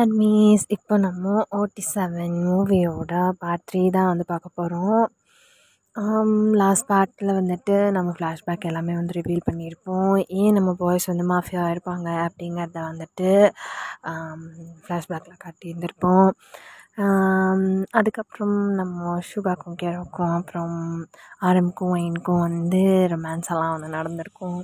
Armies இப்போ நம்ம OT7 மூவியோட பார்ட் 3 தான் வந்து பார்க்க போகிறோம். லாஸ்ட் பார்ட்டில் வந்துட்டு நம்ம ஃப்ளாஷ்பேக் எல்லாமே வந்து ரிவீல் பண்ணியிருப்போம். ஏன் நம்ம பாய்ஸ் வந்து மாஃபியா இருப்பாங்க அப்படிங்கிறத வந்துட்டு ஃப்ளாஷ்பேக்கில் காட்டியிருந்திருப்போம். அதுக்கப்புறம் நம்ம ஷுகாக்கும் கேரோக்கும் அப்புறம் ஆரம்க்கும் ஒயின்க்கும் வந்து ரொமான்ஸ் எல்லாம் வந்து நடந்திருக்கும்.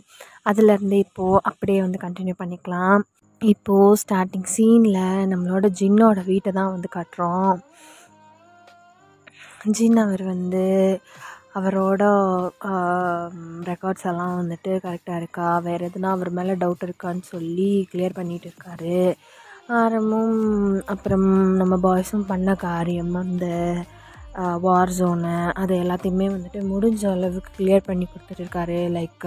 அதுலேருந்து இப்போது அப்படியே வந்து கண்டினியூ பண்ணிக்கலாம். இப்போது ஸ்டார்டிங் சீனில் நம்மளோட ஜின்னோட வீட்டை தான் வந்து காட்டுறோம். ஜின் அவர் வந்து அவரோட ரெக்கார்ட்ஸ் எல்லாம் வந்துட்டு கரெக்டாக இருக்கா, வேறு எதுனா அவர் மேலே டவுட் இருக்கான்னு சொல்லி கிளியர் பண்ணிகிட்டு இருக்காரு. ஆரமும் அப்புறம் நம்ம பாய்ஸும் பண்ண காரியம் அந்த வார் ஜோனு அது எல்லாத்தையுமே வந்துட்டு முடிஞ்ச அளவுக்கு கிளியர் பண்ணி கொடுத்துட்ருக்காரு. லைக்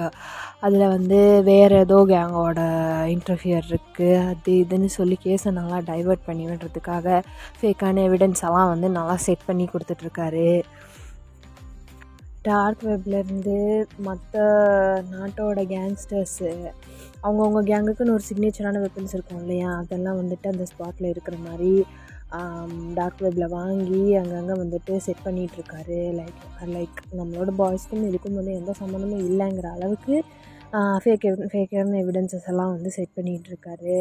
அதில் வந்து வேறு ஏதோ கேங்கோட இன்டர்ஃபியர் இருக்குது அது இதுன்னு சொல்லி கேஸை நல்லா டைவர்ட் பண்ணி விடுறதுக்காக ஃபேக்கான எவிடன்ஸ் எல்லாம் வந்து நல்லா செட் பண்ணி கொடுத்துட்ருக்காரு. டார்க் வெப்லேருந்து மற்ற நாட்டோட கேங்ஸ்டர்ஸு அவங்கவுங்க கேங்குக்குன்னு ஒரு சிக்னேச்சரான வெப்பன்ஸ் இருக்கும் இல்லையா, அதெல்லாம் வந்துட்டு அந்த ஸ்பாட்டில் இருக்கிற மாதிரி டார்க் வெப்பில் வாங்கி அங்கங்கே வந்துட்டு செட் பண்ணிகிட்ருக்காரு. லைக் நம்மளோட பாய்ஸ்க்கும் இதுக்கும் வந்து எந்த சம்மந்தமும் இல்லைங்கிற அளவுக்கு ஃபேக்கான எவிடன்சஸ் எல்லாம் வந்து செட் பண்ணிகிட்ருக்காரு.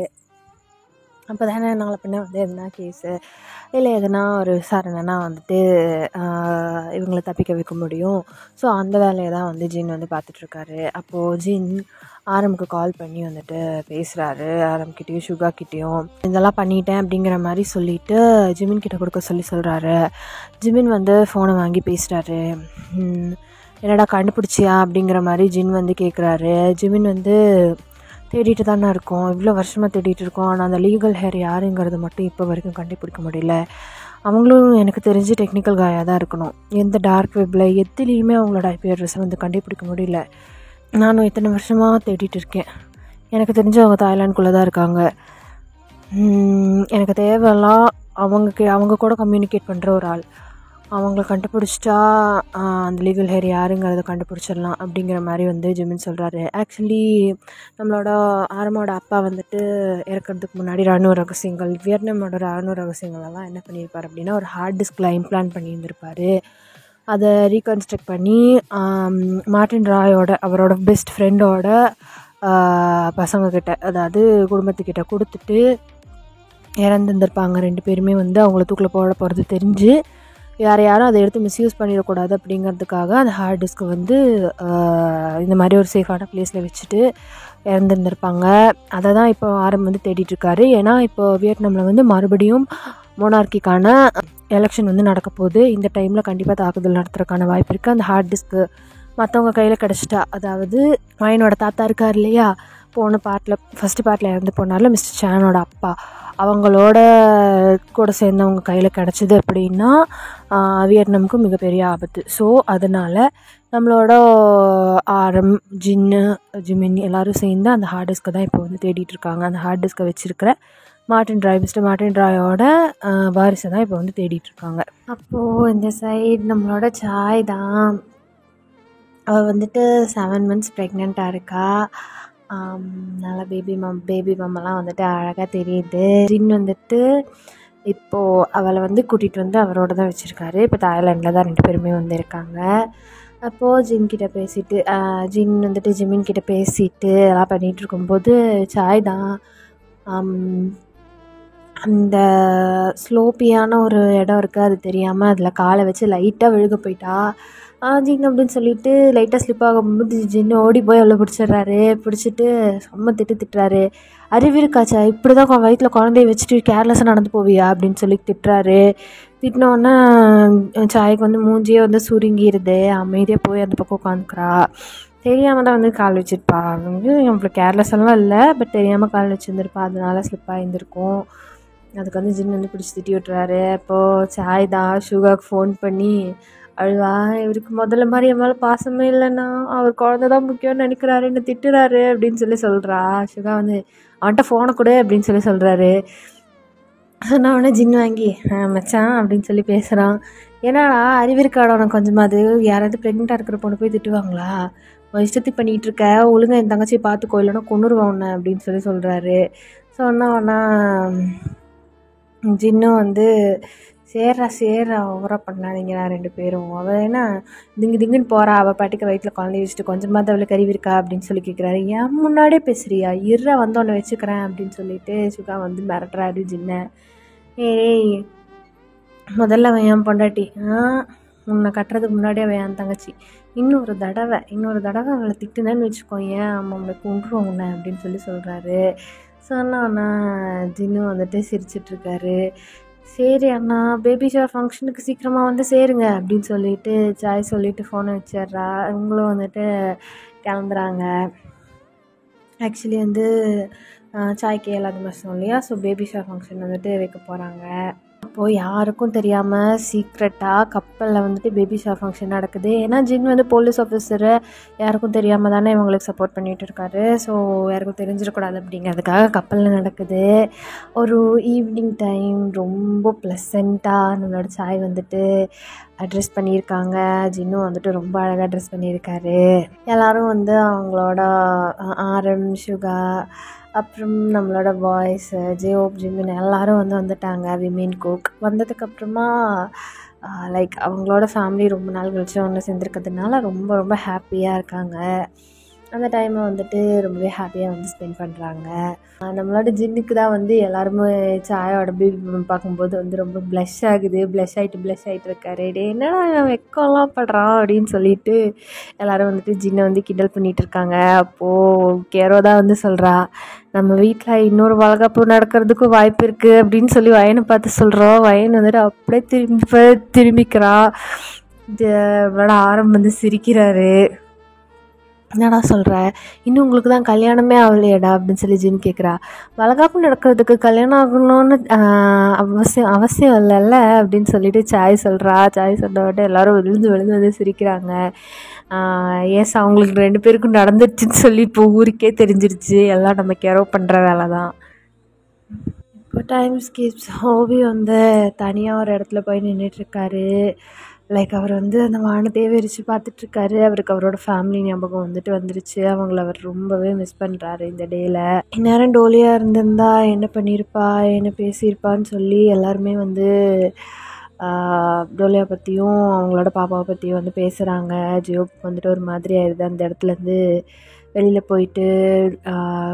அப்போ தானே நாளை பின்ன வந்து எதுனா கேஸு இல்லை எதுனா ஒரு விசாரணைனா வந்துட்டு இவங்களை தப்பிக்க வைக்க முடியும். ஸோ அந்த வேலையை தான் வந்து ஜின் வந்து பார்த்துட்ருக்காரு. அப்போது ஜின் ஆரம்க்கு கால் பண்ணி வந்துட்டு பேசுகிறாரு. ஆரம்கிட்டையும் ஷுகாக்கிட்டேயும் இதெல்லாம் பண்ணிட்டேன் அப்படிங்கிற மாதிரி சொல்லிவிட்டு ஜிமின் கிட்ட கொடுக்க சொல்கிறாரு. ஜிமின் வந்து ஃபோனை வாங்கி பேசுகிறாரு. என்னடா கண்டுபிடிச்சியா அப்படிங்கிற மாதிரி ஜின் வந்து கேட்குறாரு. ஜிமின் வந்து தேடிட்டு தானே இருக்கோம், இவ்வளோ வருஷமாக தேடிட்டு இருக்கோம், ஆனால் அந்த லீகல் ஹேர் யாருங்கிறது மட்டும் இப்போ வரைக்கும் கண்டுபிடிக்க முடியல. அவங்களும் எனக்கு தெரிஞ்சு டெக்னிக்கல் காயாக தான் இருக்கணும். எந்த டார்க் வெப்பில் எதுலேயுமே அவங்களோட IP அட்ரஸை வந்து கண்டுபிடிக்க முடியல. நானும் இத்தனை வருஷமாக தேடிட்டு இருக்கேன். எனக்கு தெரிஞ்சு அவங்க தாய்லாண்டுக்குள்ளே தான் இருக்காங்க. எனக்கு தேவையெல்லாம் அவங்க கூட கம்யூனிகேட் பண்ணுற ஒரு ஆள். அவங்கள கண்டுபிடிச்சிட்டா அந்த லீகல் ஹேர் யாருங்கிறத கண்டுபிடிச்சிடலாம் அப்படிங்கிற மாதிரி வந்து ஜிமின் சொல்கிறாரு. ஆக்சுவலி நம்மளோட ஆரமோட அப்பா வந்துட்டு இறக்கிறதுக்கு முன்னாடி இராணுவ ரகசியங்கள் வியட்நாமோட இராணுவ ரகசியங்களெல்லாம் என்ன பண்ணியிருப்பார் அப்படின்னா ஒரு ஹார்ட் டிஸ்கில் இம்ப்ளான்ட் பண்ணியிருந்திருப்பார். அதை ரீகன்ஸ்ட்ரக்ட் பண்ணி மார்ட்டின் ராயோட அவரோட பெஸ்ட் ஃப்ரெண்டோட பசங்கக்கிட்ட அதாவது குடும்பத்துக்கிட்ட கொடுத்துட்டு இறந்துருந்துருப்பாங்க. 2 பேருமே வந்து அவங்கள தூக்கில் போட போகிறது தெரிஞ்சு யாரும் அதை எடுத்து மிஸ்யூஸ் பண்ணிடக்கூடாது அப்படிங்கிறதுக்காக அந்த ஹார்ட் டிஸ்க்கு வந்து இந்த மாதிரி ஒரு சேஃபான பிளேஸில் வச்சுட்டு இறந்துருந்துருப்பாங்க. அதை தான் இப்போ ஆரம் வந்து தேடிட்டுருக்காரு. ஏன்னா இப்போ வியட்நாமில் வந்து மறுபடியும் மோனார்க்கிக்கான எலெக்ஷன் வந்து நடக்க போகுது. இந்த டைமில் கண்டிப்பாக தாக்குதல் நடத்துறதுக்கான வாய்ப்பு இருக்குது. அந்த ஹார்ட் டிஸ்க்கு மற்றவங்க கையில் கிடச்சிட்டா, அதாவது மைனோட தாத்தா இருக்கார் இல்லையா, போன பார்ட்டில் ஃபஸ்ட்டு பார்ட்டில் இறந்து போனார்ல மிஸ்டர் சானோட அப்பா, அவங்களோட கூட சேர்ந்தவங்க கையில் கிடச்சிது அப்படின்னா வியட்நாமுக்கும் மிகப்பெரிய ஆபத்து. ஸோ அதனால் நம்மளோட ஆரம் ஜிமின் எல்லோரும் சேர்ந்து அந்த ஹார்ட் டிஸ்க்கை தான் இப்போ வந்து தேடிட்டுருக்காங்க. அந்த ஹார்ட் டிஸ்க்கை வச்சுருக்கிற மிஸ்டர் மார்ட்டின் ராயோட வாரிசை தான் இப்போ வந்து தேடிட்டுருக்காங்க. அப்போது இந்த சைடு நம்மளோட சாய் தான், அவள் வந்துட்டு 7 months ப்ரெக்னெண்ட்டாக இருக்கா. நல்லா பேபி மம்மெல்லாம் வந்துட்டு அழகாக தெரியுது. ஜின் வந்துட்டு இப்போது அவளை வந்து கூட்டிகிட்டு வந்து அவரோட தான் வச்சுருக்காரு. இப்போ தாய்லாண்டில் தான் 2 பேருமே வந்து இருக்காங்க. அப்போது ஜின் வந்துட்டு ஜிமின் கிட்ட பேசிட்டு எல்லாம் பண்ணிகிட்டு இருக்கும்போது சாய் தான் அந்த ஸ்லோப்பியான ஒரு இடம் இருக்குது, அது தெரியாமல் அதில் காலை வச்சு லைட்டாக விழுக போயிட்டா. ஜின் அப்படின்னு சொல்லிட்டு லைட்டாக ஸ்லிப் ஆகும்போது ஜின்னு ஓடி போய் அவ்வளோ பிடிச்சிட்டு செம்ம திட்டுறாரு. அறிவிருக்காச்சா, இப்படி தான் வயிற்றில் குழந்தைய வச்சுட்டு கேர்லெஸ்ஸாக நடந்து போவியா அப்படின்னு சொல்லி திட்டுறாரு. திட்டினோடனே சாய்க்கு வந்து மூஞ்சியே வந்து சுருங்கிடுது. அமைதியாக போய் அந்த பக்கம் உட்காந்துக்கிறா. தெரியாமல் தான் வந்து கால் வச்சுருப்பா. வந்து நம்மள கேர்லெஸ்ஸெல்லாம் இல்லை, பட் தெரியாமல் கால் வச்சுருந்துருப்பா, அதனால ஸ்லிப் ஆகியிருந்திருக்கும். அதுக்கு வந்து ஜின் வந்து பிடிச்சி திட்டி விட்டுறாரு. அப்போது சாய் தான் ஷுகாக்கு ஃபோன் பண்ணி அழுவா, இவருக்கு முதல்ல மாதிரி என் மேலே பாசமே இல்லைன்னா, அவர் குழந்தை தான் முக்கியம்னு நினைக்கிறாரு, என்ன திட்டுறாரு அப்படின்னு சொல்லி சொல்கிறா. ஷுகா வந்து அவன்கிட்ட ஃபோனை கொடு அப்படின்னு சொல்லி சொல்கிறாரு. நான் உடனே ஜின் வாங்கி மச்சான் அப்படின்னு சொல்லி பேசுகிறான். ஏன்னாடா அறிவிருக்காடா உனக்கு கொஞ்சமாவது, யாராவது ப்ரெக்னெண்ட்டாக இருக்கிற பொண்ணு போய் திட்டுவாங்களா, இஷ்டத்துக்கு பண்ணிகிட்டு இருக்க, ஒழுங்காக என் தங்கச்சியை பார்த்துக்கோ இல்லைன்னா கொன்னுருவான் உன்னை அப்படின்னு சொல்லி சொல்கிறாரு. சொன்னா ஜின்னும் வந்து சேர்றா ஓவராக பண்ணாதீங்கண்ணா 2 பேரும். அவள் என்ன திங்குன்னு போகிறா, அவள் பாட்டுக்கு வயிற்றில் குழந்தைய வச்சுட்டு கொஞ்சமாவது அவளை கறிவு இருக்கா அப்படின்னு சொல்லி கேட்குறாரு. ஏன் முன்னாடியே பேசுறியா, இருற வந்தோடனே வச்சுக்கிறேன் அப்படின்னு சொல்லிட்டு சுகா வந்து மிரட்டுறாரு ஜின்னை. ஏய் முதல்ல அவன் என் பொண்டாட்டி, உன்னை கட்டுறதுக்கு முன்னாடியே அவன் என் தங்கச்சி, இன்னொரு தடவை அவளை திட்டுனேன்னு வச்சுக்கோங்க, அவனை கொண்டுருவோம் உன்னை அப்படின்னு சொல்கிறாரு. சொன்னான்னா ஜின்னு வந்துட்டு சிரிச்சிட்ருக்காரு. சரி அண்ணா, பேபி ஷவர் ஃபங்க்ஷனுக்கு சீக்கிரமாக வந்து சேருங்க அப்படின்னு சொல்லிட்டு சாய் சொல்லிவிட்டு ஃபோனை வச்சிட்றா. இவங்களும் வந்துட்டு கிளம்புறாங்க. ஆக்சுவலி வந்து சாய்க்கு 7வது மாதம் இல்லையா, ஸோ பேபி ஷவர் ஃபங்க்ஷன் வந்துட்டு வைக்க போகிறாங்க. அப்போது யாருக்கும் தெரியாமல் சீக்ரெட்டாக கப்பலில் வந்துட்டு பேபி ஷவர் ஃபங்க்ஷன் நடக்குது. ஏன்னா ஜின் வந்து போலீஸ் ஆஃபீஸரு, யாருக்கும் தெரியாமல் தானே இவங்களுக்கு சப்போர்ட் பண்ணிகிட்டு இருக்காரு. ஸோ யாருக்கும் தெரிஞ்சிடக்கூடாது அப்படிங்கிறதுக்காக கப்பலில் நடக்குது. ஒரு ஈவினிங் டைம் ரொம்ப ப்ளசண்ட்டாக நம்மளோட சாய் வந்துட்டு ட்ரெஸ் பண்ணியிருக்காங்க. ஜின்னும் வந்துட்டு ரொம்ப அழகாக ட்ரெஸ் பண்ணியிருக்காரு. எல்லோரும் வந்து அவங்களோட ஆரம், சுகா, அப்புறம் நம்மளோட பாய்ஸு ஜியோப், ஜிமின் எல்லோரும் வந்துட்டாங்க. விமென் குக் வந்ததுக்கப்புறமா லைக் அவங்களோட ஃபேமிலி ரொம்ப நாள் கழிச்சு ஒன்று சேர்ந்துருக்கிறதுனால ரொம்ப ரொம்ப ஹாப்பியாக இருக்காங்க. அந்த டைமை வந்துட்டு ரொம்பவே ஹாப்பியாக வந்து ஸ்பெண்ட் பண்ணுறாங்க. நம்மளோட ஜின்னுக்கு தான் வந்து எல்லாருமே சாயோட பேபி பார்க்கும்போது வந்து ரொம்ப ப்ளஷ் ஆகிட்டு இருக்காரு. டே என்னடா வெக்கம்லாம் படுறான் அப்படின்னு சொல்லிட்டு எல்லோரும் வந்துட்டு ஜின்னை வந்து கிண்டல் பண்ணிகிட்டு இருக்காங்க. அப்போது கேரோ தான் வந்து சொல்கிறா, நம்ம வீட்டில் இன்னொரு வளகாப்பு நடக்கிறதுக்கும் வாய்ப்பு இருக்குது அப்படின்னு சொல்லி வயனை பார்த்து சொல்கிறோம். வயன் வந்துட்டு அப்படியே திரும்பிக்கிறா. நம்மளோட ஆரம் வந்து சிரிக்கிறாரு. என்னடா சொல்கிற, இன்னும் உங்களுக்கு தான் கல்யாணமே ஆகலையேடா அப்படின்னு சொல்லி ஜின் கேட்குறா. வளகாப்பு நடக்கிறதுக்கு கல்யாணம் ஆகணும்னு அவசியம் இல்லைல்ல அப்படின்னு சொல்லிட்டு சாய் சொன்னோட எல்லோரும் விழுந்து வந்து சிரிக்கிறாங்க. ஏஸ் அவங்களுக்கு 2 பேருக்கும் நடந்துருச்சுன்னு சொல்லி இப்போ ஊருக்கே தெரிஞ்சிருச்சு. எல்லாம் நம்ம கேரோ பண்ணுற வேலை தான். இப்போ டைம் ஸ்கிப்ஸ். ஹோபி வந்து தனியாக ஒரு இடத்துல போய் நின்றுட்டுருக்காரு. லைக் அவர் வந்து அந்த வானத்தையே விரித்து பார்த்துட்ருக்காரு. அவருக்கு அவரோட ஃபேமிலி ஞாபகம் வந்துருச்சு. அவங்கள அவர் ரொம்பவே மிஸ் பண்ணுறாரு இந்த டேயில். இந்நேரம் டோலியாக இருந்திருந்தா என்ன பண்ணியிருப்பா, என்ன பேசியிருப்பான்னு சொல்லி எல்லாருமே வந்து டோலியா பற்றியும் அவங்களோட பாப்பாவை பற்றியும் வந்து பேசுகிறாங்க. ஜியோக்கு வந்துட்டு ஒரு மாதிரி ஆயிடுது. அந்த இடத்துலேருந்து வெளியில் போயிட்டு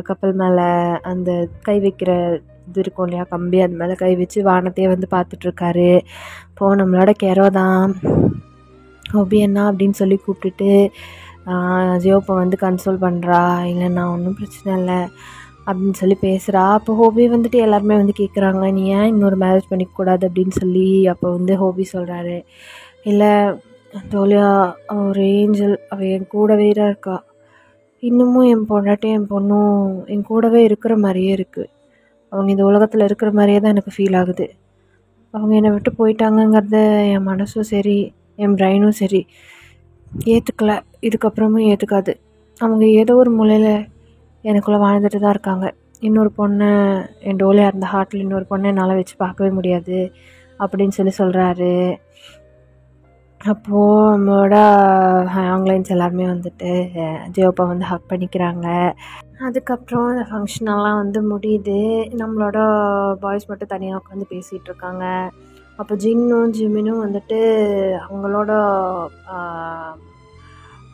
கப்பல் மேலே அந்த கை வைக்கிற இது இருக்கும் இல்லையா, கம்பி, அது மேலே கை வச்சு வானத்தையே வந்து பார்த்துட்ருக்காரு. இப்போது நம்மளோட கேரோ தான் ஹோபி என்ன அப்படின்னு சொல்லி கூப்பிட்டுட்டு ஜியோப்பை வந்து கன்சோல் பண்ணுறா. இல்லைண்ணா ஒன்றும் பிரச்சனை இல்லை அப்படின்னு சொல்லி பேசுகிறா. அப்போ ஹோபி வந்துட்டு எல்லாருமே வந்து கேட்குறாங்க, நீ ஏன் இன்னொரு மேரேஜ் பண்ணிக்கக்கூடாது அப்படின்னு சொல்லி. அப்போ வந்து ஹோபி சொல்கிறாரு, இல்லை டோலியா ஒரு ஏஞ்சல், அவள் என் கூடவே தான் இருக்கா. இன்னமும் என் பொண்டாட்டும் என் பொண்ணும் என் கூடவே இருக்கிற மாதிரியே இருக்குது. அவங்க இந்த உலகத்தில் இருக்கிற மாதிரியே தான் எனக்கு ஃபீல் ஆகுது. அவங்க என்னை விட்டு போயிட்டாங்கங்கிறத என் மனசும் சரி என் பிரெயினும் சரி ஏற்றுக்கலை, இதுக்கப்புறமும் ஏற்றுக்காது. அவங்க ஏதோ ஒரு மூலையில் எனக்குள்ளே வாழ்ந்துட்டு தான் இருக்காங்க. இன்னொரு பொண்ணை, என் டோலியாக இருந்த ஹார்ட்டில் இன்னொரு பொண்ணை என்னால் வச்சு பார்க்கவே முடியாது அப்படின்னு சொல்கிறாரு. அப்போது நம்மளோட ஆன்லைன்ஸ் எல்லாருமே வந்துட்டு ஜியோப்பா வந்து ஹக் பண்ணிக்கிறாங்க. அதுக்கப்புறம் அந்த ஃபங்க்ஷனெல்லாம் வந்து முடியுது. நம்மளோட பாய்ஸ் மட்டும் தனியாக உட்காந்து பேசிகிட்டு இருக்காங்க. அப்போ ஜின்னும் ஜிமினும் வந்துட்டு அவங்களோட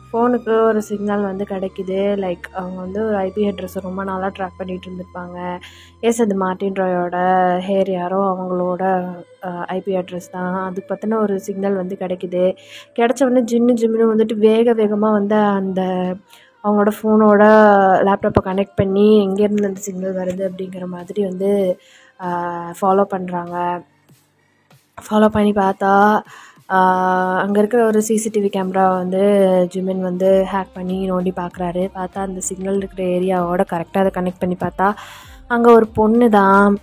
ஃபோனுக்கு ஒரு சிக்னல் வந்து கிடைக்கிது. லைக் அவங்க வந்து ஒரு ஐபி அட்ரஸை ரொம்ப நாளாக ட்ராக் பண்ணிகிட்டு இருந்திருப்பாங்க. எஸ், அது மார்ட்டின் ராயோட ஹேர் யாரோ அவங்களோட ஐபி அட்ரஸ் தான். அதுக்கு பற்றின ஒரு சிக்னல் வந்து கிடைக்கிது. கிடைச்ச உடனே ஜிமினும் வந்துட்டு வேகமாக வந்து அந்த அவங்களோட ஃபோனோட லேப்டாப்பை கனெக்ட் பண்ணி எங்கேருந்து அந்த சிக்னல் வருது அப்படிங்கிற மாதிரி வந்து ஃபாலோ பண்ணுறாங்க. ஃபாலோ பண்ணி பார்த்தா அங்கே இருக்கிற ஒரு சிசிடிவி கேமரா வந்து ஜிமின் வந்து ஹேக் பண்ணி நோண்டி பார்க்குறாரு. பார்த்தா அந்த சிக்னல் இருக்கிற ஏரியாவோட கரெக்டாக அதை கனெக்ட் பண்ணி பார்த்தா அங்கே ஒரு பொண்ணு தான்.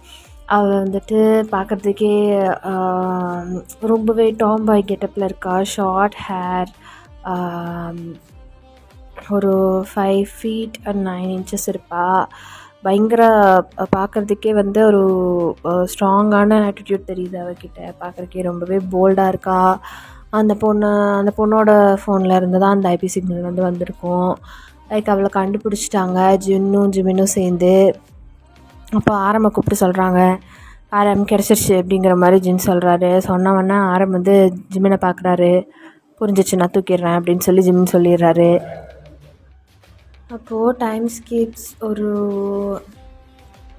அவள் வந்துட்டு பார்க்குறதுக்கே ரொம்பவே டாம் பாய் கெட்டப்பில் இருக்கா. ஷார்ட் ஹேர், ஒரு 5 feet and 9 inches இருப்பாள். பயங்கர பார்க்குறதுக்கே வந்து ஒரு ஸ்ட்ராங்கான ஆட்டிடியூட் தெரியுது அவகிட்ட. பார்க்குறதுக்கே ரொம்பவே போல்டாக இருக்கா. அந்த பொண்ணோட ஃபோனில் இருந்து தான் அந்த ஐபி சிக்னல் வந்து வந்திருக்கும். லைக் அவளை கண்டுபிடிச்சிட்டாங்க ஜின்னும் ஜிமினும் சேர்ந்து. அப்போ ஆரம்ப கூப்பிட்டு சொல்கிறாங்க, ஆரம் கிடச்சிருச்சு அப்படிங்கிற மாதிரி ஜின் சொல்கிறாரு. சொன்னவொன்னே ஆரம் வந்து ஜிம்மினை பார்க்குறாரு. புரிஞ்சிச்சு, நான் தூக்கிடுறேன் அப்படின்னு சொல்லி ஜிம்மின் சொல்லிடுறாரு. அப்போது டைம் ஸ்கீப்ஸ் ஒரு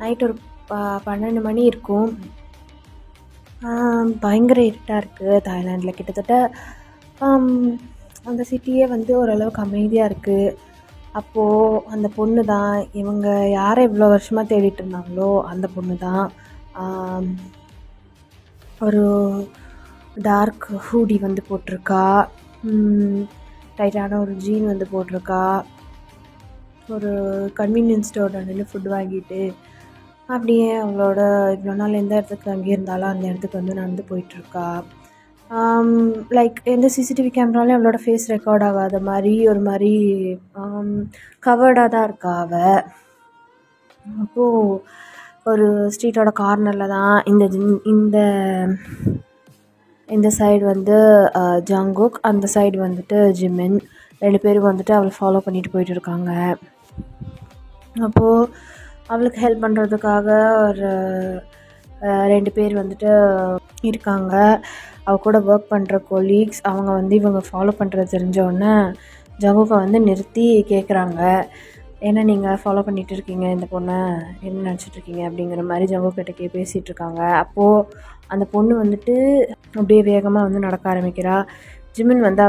நைட் ஒரு 12 மணி இருக்கும். பயங்கர இருட்டாக இருக்குது தாய்லாண்டில். கிட்டத்தட்ட அந்த சிட்டியே வந்து ஓரளவுக்கு அமைதியாக இருக்குது. அப்போது அந்த பொண்ணு தான், இவங்க யாரை இவ்வளோ வருஷமாக தேடிட்டு இருந்தாங்களோ அந்த பொண்ணு தான். ஒரு டார்க் ஹூடி வந்து போட்டிருக்கா, டைட்டான ஒரு ஜீன் வந்து போட்டிருக்கா. ஒரு கன்வீனியன்ஸ் ஸ்டோரில் நின்று ஃபுட் வாங்கிட்டு அப்படியே அவங்களோட இவ்வளோ நாள் எந்த இடத்துக்கு அங்கேயே இருந்தாலும் அந்த இடத்துக்கு வந்து நடந்து போயிட்டுருக்கா. லைக் எந்த சிசிடிவி கேமராலையும் அவளோட ஃபேஸ் ரெக்கார்ட் ஆகாத மாதிரி ஒரு மாதிரி கவர்டாக தான் இருக்கா அவள். அப்போது ஒரு ஸ்ட்ரீட்டோட கார்னரில் தான் இந்த சைடு வந்து ஜங்குக், அந்த சைடு வந்துட்டு ஜிமின், 2 பேரும் வந்துட்டு அவளை ஃபாலோ பண்ணிட்டு போயிட்டு இருக்காங்க. அப்போது அவளுக்கு ஹெல்ப் பண்ணுறதுக்காக ஒரு 2 பேர் வந்துட்டு இருக்காங்க. அவ கூட ஒர்க் பண்ணுற கொலீக்ஸ். அவங்க வந்து இவங்க ஃபாலோ பண்ணுறது தெரிஞ்சோடனே ஜங்குக்கை வந்து நிறுத்தி கேட்குறாங்க, ஏன்னா நீங்கள் ஃபாலோ பண்ணிகிட்டு இருக்கீங்க இந்த பொண்ணை, என்ன நினச்சிட்ருக்கீங்க அப்படிங்கிற மாதிரி ஜங்குக்கிட்ட பேசிகிட்டு இருக்காங்க. அப்போது அந்த பொண்ணு வந்துட்டு அப்படியே வேகமாக வந்து நடக்க ஆரம்பிக்கிறா. ஜிமின் வந்து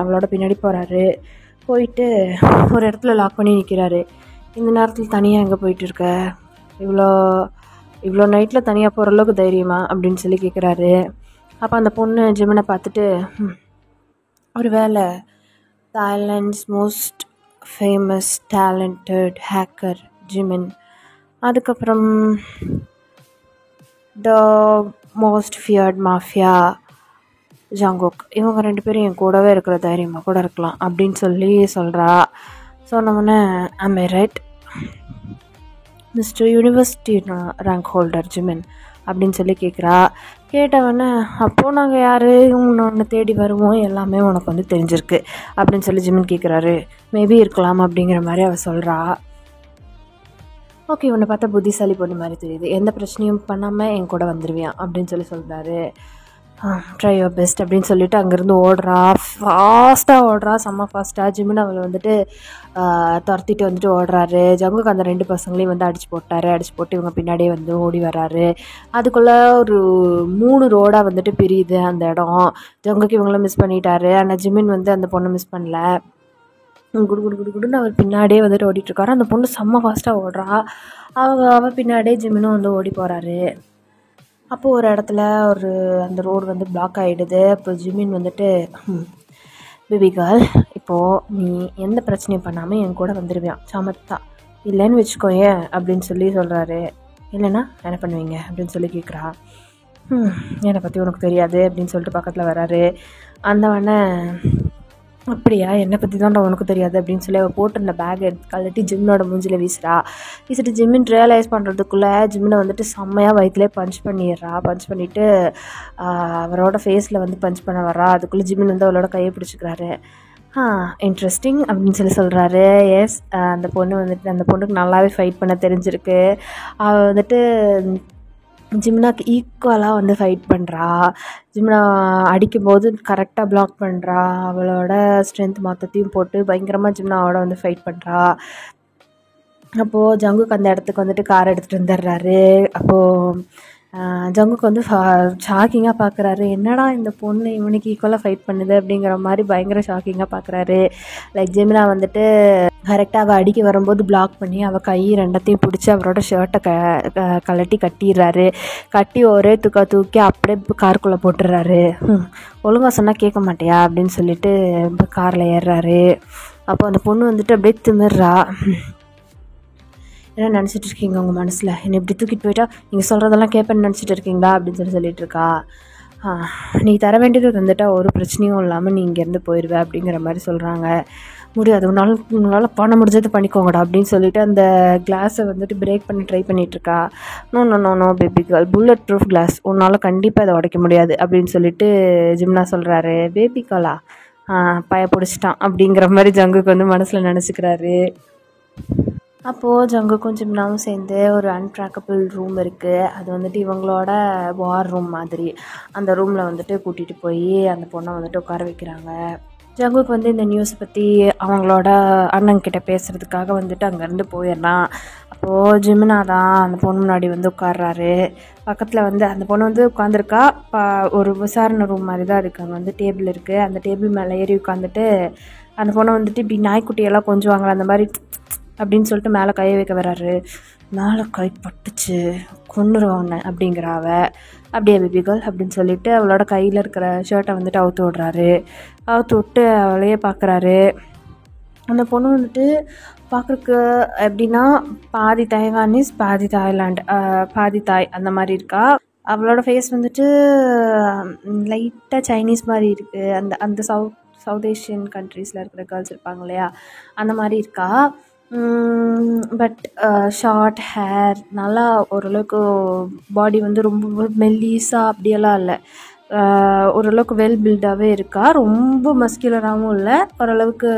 அவளோட பின்னாடி போகிறாரு. போயிட்டு ஒரு இடத்துல லாக் பண்ணி நிற்கிறாரு. இந்த நேரத்தில் தனியாக எங்கே போயிட்டுருக்க, இவ்வளோ நைட்டில் தனியாக போகிற அளவுக்கு தைரியமா அப்படின்னு சொல்லி கேட்குறாரு. அப்போ அந்த பொண்ணு ஜிமினை பார்த்துட்டு, ஒரு வேளை Thailand's most famous talented hacker Jimin, அதுக்கப்புறம் the most feared mafia Jungkook, இவங்க 2 பேரும் என் கூடவே இருக்கிற தைரியமாக கூட இருக்கலாம் அப்படின்னு சொல்லி சொல்கிறா. சொன்னவொன்னே I'm right mister university rank holder Jimin அப்படின்னு சொல்லி கேட்குறா. கேட்டவொடனே அப்போது நாங்கள் யார், ஒன்று தேடி வருவோம், எல்லாமே உனக்கு வந்து தெரிஞ்சிருக்கு அப்படின்னு சொல்லி ஜிமின் கேட்குறாரு. மேபி இருக்கலாம் அப்படிங்கிற மாதிரி அவள் சொல்கிறா. ஓகே, உன்னை பார்த்தா புத்திசாலி பொண்ணு மாதிரி தெரியுது, எந்த பிரச்சனையும் பண்ணாமல் என் கூட வந்துடுவியான் அப்படின்னு சொல்லி சொல்கிறாரு. ட்ரை யுவர் பெஸ்ட் அப்படின்னு சொல்லிட்டு அங்கேருந்து ஓடுறா. ஃபாஸ்ட்டாக ஓடுறா, செம்ம ஃபாஸ்ட்டாக. ஜிமின் அவளை வந்துட்டு துரத்திட்டு வந்துட்டு ஓடுறாரு. ஜங்குக்கு அந்த 2 பசங்களையும் வந்து அடிச்சு போட்டு இவங்க பின்னாடியே வந்து ஓடி வர்றாரு. அதுக்குள்ளே ஒரு 3 ரோடாக வந்துட்டு பிரியுது அந்த இடம். ஜங்குக்கு இவங்கள மிஸ் பண்ணிட்டாரு, ஆனால் ஜிமின் வந்து அந்த பொண்ணை மிஸ் பண்ணல. குடுன்னு அவர் பின்னாடியே வந்துட்டு ஓடிட்டுருக்காரு. அந்த பொண்ணு செம்ம ஃபாஸ்ட்டாக ஓடுறா. அவள் பின்னாடியே ஜிமினும் வந்து ஓடி போகிறாரு. அப்போது ஒரு இடத்துல அந்த ரோடு வந்து பிளாக் ஆகிடுது. அப்போ ஜிமின் வந்துட்டு, பேபி கேர்ள், இப்போது நீ எந்த பிரச்சனையும் பண்ணாமல் என் கூட வந்துடுவியான் சமத்தா, இல்லைன்னு வச்சுக்கோயேன் அப்படின்னு சொல்லி சொல்கிறாரு. இல்லைன்னா என்ன பண்ணுவீங்க அப்படின்னு சொல்லி கேட்குறா. என்னை பற்றி உனக்கு தெரியாது அப்படின்னு சொல்லிட்டு பக்கத்தில் வராரு. அந்தவொடனே, அப்படியா, என்னை பற்றி தான் உனக்கு தெரியாது அப்படின்னு சொல்லி அவள் போட்டிருந்த பேக் எடுத்து கழட்டி ஜிம்னோட மூஞ்சில் வீசிட்டு ஜிம்மின் ரியலைஸ் பண்ணுறதுக்குள்ளே ஜிம்மினை வந்துட்டு செம்மையாக வயிற்றுலேயே பஞ்ச் பண்ணிவிட்டு அவரோட ஃபேஸில் வந்து பஞ்ச் பண்ண வர்றா. அதுக்குள்ளே ஜிம்மின் வந்து அவளோட கையை பிடிச்சிக்கிறாரு. இன்ட்ரெஸ்டிங் அப்படின்னு சொல்லி சொல்கிறாரு. எஸ், அந்த பொண்ணுக்கு நல்லாவே ஃபைட் பண்ண தெரிஞ்சிருக்கு. அவள் வந்துட்டு ஜிம்னாக்கு ஈக்குவலாக வந்து ஃபைட் பண்ணுறா. ஜிம்னா அடிக்கும்போது கரெக்டாக பிளாக் பண்ணுறா. அவளோட ஸ்ட்ரென்த் மொத்தத்தையும் போட்டு பயங்கரமாக ஜிம்னாவோட வந்து ஃபைட் பண்ணுறா. அப்போது ஜங்குக்கு அந்த இடத்துக்கு வந்துட்டு கார் எடுத்துகிட்டு வந்துடுறாரு. அப்போது ஜங்குக்கு வந்து ஷாக்கிங்காக பார்க்குறாரு. என்னடா இந்த பொண்ணு இவனுக்கு ஈக்குவலாக ஃபைட் பண்ணுது அப்படிங்கிற மாதிரி பயங்கர ஷாக்கிங்காக பார்க்குறாரு. லைக் ஜிமினா வந்துட்டு கரெக்டாக அவள் அடிக்க வரும்போது பிளாக் பண்ணி அவள் கை 2த்தையும் பிடிச்சி அவரோட ஷர்ட்டை கட்டிடுறாரு. கட்டி ஒரே தூக்கி அப்படியே காருக்குள்ளே போட்டுடுறாரு. ஒழுங்காக சொன்னால் கேட்க மாட்டியா அப்படின்னு சொல்லிட்டு காரில் ஏறுறாரு. அப்போ அந்த பொண்ணு வந்துட்டு அப்படியே திமிர்றா. என்ன நினச்சிட்டு இருக்கீங்க உங்கள் மனசில், என்னை இப்படி தூக்கிட்டு போயிட்டா நீங்கள் சொல்கிறதெல்லாம் கேட்பேன்னு நினச்சிட்டு இருக்கீங்களா அப்படின்னு சொல்லிட்டு இருக்கா. நீ தர வேண்டியது வந்துட்டால் ஒரு பிரச்சனையும் இல்லாமல் நீ இங்கேருந்து போயிடுவேன் அப்படிங்கிற மாதிரி சொல்கிறாங்க. முடியாது, உங்களால் பண்ண முடிஞ்சது பண்ணிக்கோங்கடா அப்படின்னு சொல்லிட்டு அந்த கிளாஸை வந்துட்டு பிரேக் பண்ணி ட்ரை பண்ணிகிட்ருக்கா. No baby girl, bullet proof glass, உன்னால் கண்டிப்பாக இதை உடைக்க முடியாது அப்படின்னு சொல்லிட்டு ஜிம்னா சொல்கிறாரு. பேபி கேர்ளா, பய பிடிச்சிட்டான் அப்படிங்கிற மாதிரி ஜங்குக்கு வந்து மனசில் நினச்சிக்கிறாரு. அப்போது ஜங்குக்கும் ஜிம்னாவும் சேர்ந்து ஒரு அன்ட்ராக்கபிள் ரூம் இருக்குது, அது வந்துட்டு இவங்களோட வார் ரூம் மாதிரி. அந்த ரூமில் வந்துட்டு கூட்டிகிட்டு போய் அந்த பொண்ணை வந்துட்டு உட்கார வைக்கிறாங்க. ஜங்குக்கு வந்து இந்த நியூஸை பற்றி அவங்களோட அண்ணன்கிட்ட பேசுகிறதுக்காக வந்துட்டு அங்கேருந்து போயிடலாம். அப்போது ஜிமினா தான் அந்த பொண்ணு முன்னாடி வந்து உட்கார்றாரு. பக்கத்தில் வந்து அந்த பொண்ணு வந்து உட்காந்துருக்கா. ஒரு விசாரணை ரூம் மாதிரி தான் இருக்குது, அங்கே வந்து டேபிள் இருக்குது. அந்த டேபிள் மேலே ஏறி உட்காந்துட்டு அந்த பொண்ணை வந்துட்டு இப்படி நாய்க்குட்டியெல்லாம் கொஞ்சுவாங்களே அந்த மாதிரி அப்படின்னு சொல்லிட்டு மேலே கையை வைக்க வர்றாரு. மேலே கை பட்டுச்சு, கொன்னுருவாங்க அப்படிங்கிறாவ. அப்படியே பேபி கேர்ள் அப்படின்னு சொல்லிட்டு அவளோட கையில் இருக்கிற ஷர்ட்டை வந்துட்டு அவுத்து விட்றாரு. அவுத்து விட்டு அவளையே பார்க்குறாரு. அந்த பொண்ணு வந்துட்டு பார்க்குறக்கு எப்படின்னா பாதி தைவானீஸ் பாதி தாய்லாண்டு பாதி தாய் அந்த மாதிரி இருக்கா. அவளோட ஃபேஸ் வந்துட்டு லைட்டாக சைனீஸ் மாதிரி இருக்குது. அந்த அந்த சவுத் ஏஷியன் கண்ட்ரீஸில் இருக்கிற கேர்ள்ஸ் இருப்பாங்க இல்லையா, அந்த மாதிரி இருக்கா. பட் ஷார்ட் ஹேர், நல்லா ஓரளவுக்கு பாடி வந்து ரொம்ப மெல்லிஸாக அப்படியெல்லாம் இல்லை, ஓரளவுக்கு வெல் பில்டாகவே இருக்கா. ரொம்ப மஸ்குலராகவும் இல்லை, ஓரளவுக்கு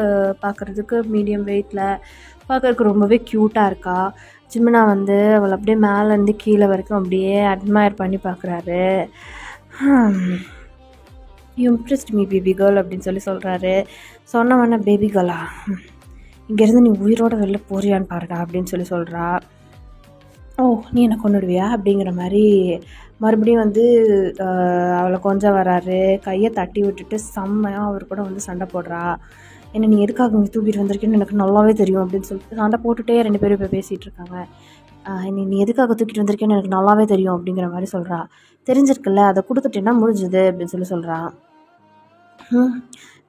பார்க்குறதுக்கு மீடியம் வெயிட்டில், பார்க்குறதுக்கு ரொம்பவே க்யூட்டாக இருக்கா. ஜிமினா வந்து அவளை அப்படியே மேலேருந்து கீழே வரைக்கும் அப்படியே அட்மையர் பண்ணி பார்க்குறாரு. You impressed me baby girl அப்படின்னு சொல்லி சொல்கிறாரு. சொன்னவொன்னே பேபி கேர்ளா, இங்கேருந்து நீ உயிரோட வெளில போறியான்னு பாருடா அப்படின்னு சொல்லி சொல்கிறா. ஓ, நீ என்ன கொண்டுடுவியா அப்படிங்கிற மாதிரி மறுபடியும் வந்து அவளை கொஞ்சம் வராரு. கையை தட்டி விட்டுட்டு செம்மையாக அவர் கூட வந்து சண்டை போடுறா. என்ன நீ எதுக்காக இங்கே தூக்கிட்டு வந்திருக்கேன்னு எனக்கு நல்லாவே தெரியும் அப்படின்னு சொல்லிட்டு சண்டை போட்டுகிட்டே 2 பேரும் இப்போ பேசிகிட்டு இருக்காங்க. நீ எதுக்காக தூக்கிட்டு வந்திருக்கேன்னு எனக்கு நல்லாவே தெரியும் அப்படிங்கிற மாதிரி சொல்கிறா. தெரிஞ்சிருக்குல்ல, அதை கொடுத்துட்டேன்னா முடிஞ்சுது அப்படின்னு சொல்லி சொல்கிறா.